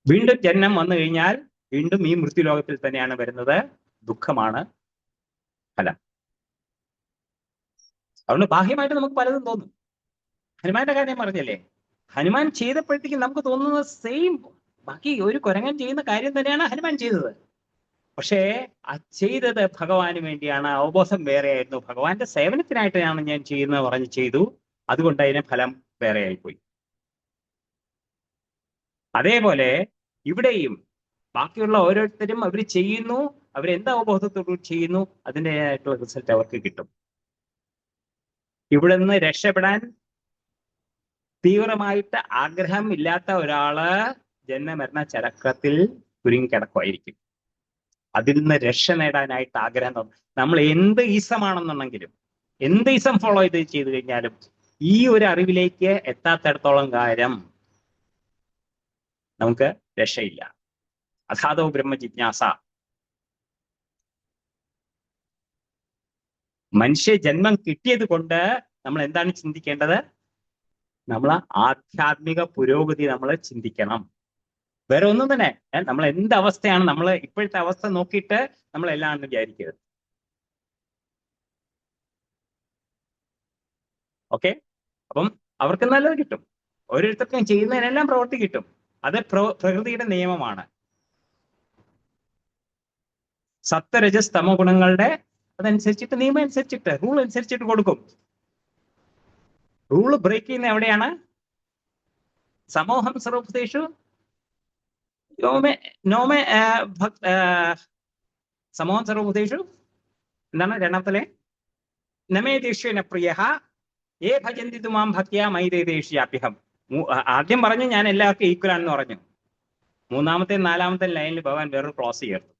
വീണ്ടും ജനനം വന്നു കഴിഞ്ഞാൽ വീണ്ടും ഈ മൃത്യുലോകത്തിൽ തന്നെയാണ് വരുന്നത്. ദുഃഖമാണ് ഫലം. അതുകൊണ്ട് ബാഹ്യമായിട്ട് നമുക്ക് പലതും തോന്നും. ഹനുമാന്റെ കാര്യം പറഞ്ഞല്ലേ, ഹനുമാൻ ചെയ്തപ്പോഴത്തേക്കും നമുക്ക് തോന്നുന്നത് സെയിം, ബാക്കി ഒരു കുരങ്ങൻ ചെയ്യുന്ന കാര്യം തന്നെയാണ് ഹനുമാൻ ചെയ്തത്. പക്ഷേ ആ ചെയ്തത് ഭഗവാന് വേണ്ടിയാണ്. അവബോധം വേറെയായിരുന്നു. ഭഗവാന്റെ സേവനത്തിനായിട്ടാണ് ഞാൻ ചെയ്യുന്നത് പറഞ്ഞ് ചെയ്തു. അതുകൊണ്ട് അതിന് ഫലം വേറെ ആയിപ്പോയി. അതേപോലെ ഇവിടെയും ബാക്കിയുള്ള ഓരോരുത്തരും അവർ ചെയ്യുന്നു, അവരെന്ത് അവബോധത്തോടുകൂടി ചെയ്യുന്നു, അതിൻ്റെതായിട്ടുള്ള റിസൾട്ട് അവർക്ക് കിട്ടും. ഇവിടെ നിന്ന് രക്ഷപ്പെടാൻ തീവ്രമായിട്ട് ആഗ്രഹം ഇല്ലാത്ത ഒരാള് ജന്മമരണ ചക്രത്തിൽ കുരുങ്ങിക്കിടക്കുമായിരിക്കും. അതിൽ നിന്ന് രക്ഷ നേടാനായിട്ട് ആഗ്രഹം തോന്നും. നമ്മൾ എന്ത് ഈസമാണെന്നുണ്ടെങ്കിലും, എന്ത് ഈസം ഫോളോ ചെയ്ത് കഴിഞ്ഞാലും ഈ ഒരു അറിവിലേക്ക് എത്താത്തിടത്തോളം കാലം നമുക്ക് രക്ഷയില്ല. അസാധോ ബ്രഹ്മ ജിജ്ഞാസ. മനുഷ്യ ജന്മം കിട്ടിയത് കൊണ്ട് നമ്മൾ എന്താണ് ചിന്തിക്കേണ്ടത്? നമ്മൾ ആധ്യാത്മിക പുരോഗതി നമ്മൾ ചിന്തിക്കണം. വേറെ ഒന്നും തന്നെ നമ്മൾ എന്ത് അവസ്ഥയാണ്, നമ്മൾ ഇപ്പോഴത്തെ അവസ്ഥ നോക്കിയിട്ട് നമ്മൾ എല്ലാം വിചാരിക്കരുത്. ഓക്കെ, അപ്പം അവർക്ക് നല്ലത് കിട്ടും. ഓരോരുത്തർക്കും ചെയ്യുന്നതിനെല്ലാം പ്രവൃത്തി കിട്ടും. അത് പ്രകൃതിയുടെ നിയമമാണ്. സത്വരജസ് തമോ ഗുണങ്ങളുടെ അതനുസരിച്ചിട്ട്, നിയമം അനുസരിച്ചിട്ട്, റൂൾ അനുസരിച്ചിട്ട് കൊടുക്കും. റൂള് ബ്രേക്ക് ചെയ്യുന്ന എവിടെയാണ്? സമൂഹം സർവോപദേശു സമൂഹം സർവോപദേശു എന്താണ് രണ്ടാമത്തെ? നമേ ദേഷ്യേന പ്രിയ ഏ ഭജന്തി തുമാം ഭക്തിയാ മൈരേ ദേഷ്യാഭ്യഹം. ആദ്യം പറഞ്ഞു ഞാൻ എല്ലാവർക്കും ഈക്വൽ ആണെന്ന് പറഞ്ഞു. മൂന്നാമത്തെ നാലാമത്തെ ലൈനിൽ ഭഗവാൻ വേറൊരു ക്ലോസ് ചേർത്തു.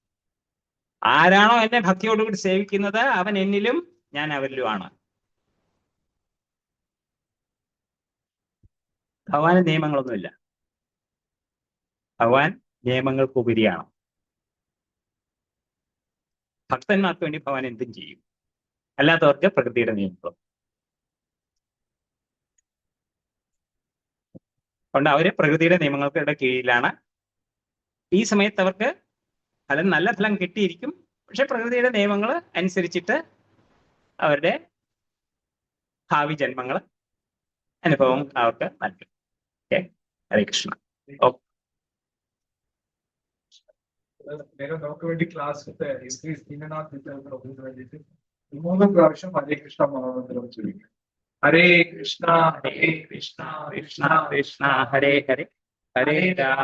ആരാണോ എന്നെ ഭക്തിയോടുകൂടി സേവിക്കുന്നത് അവൻ എന്നിലും ഞാൻ അവരിലുമാണ്. ഭഗവാന് നിയമങ്ങളൊന്നുമില്ല. ഭഗവാൻ നിയമങ്ങൾക്ക് ഉപരിയാണ്. ഭക്തന്മാർക്ക് വേണ്ടി ഭഗവാൻ എന്തും ചെയ്യും. അല്ലാത്തവർക്ക് പ്രകൃതിയുടെ നിയമങ്ങളും. അതുകൊണ്ട് അവര് പ്രകൃതിയുടെ നിയമങ്ങളുടെ കീഴിലാണ്. ഈ സമയത്ത് അവർക്ക് ഫലം, നല്ല ഫലം കിട്ടിയിരിക്കും. പക്ഷെ പ്രകൃതിയുടെ നിയമങ്ങൾ അനുസരിച്ചിട്ട് അവരുടെ ഭാവി ജന്മങ്ങൾ അനുഭവം അവർക്ക് നൽകും. ഓക്കെ, ഹരേ കൃഷ്ണ. നമുക്ക് വേണ്ടി ക്ലാസ് മൂന്നും പ്രാവശ്യം ഹരേ കൃഷ്ണ മഹാമന്ത്രം ചൊല്ലിക്കും. ഹരേ കൃഷ്ണ ഹരേ കൃഷ്ണ കൃഷ്ണ കൃഷ്ണ ഹരേ ഹരേ, ഹരേ രാമ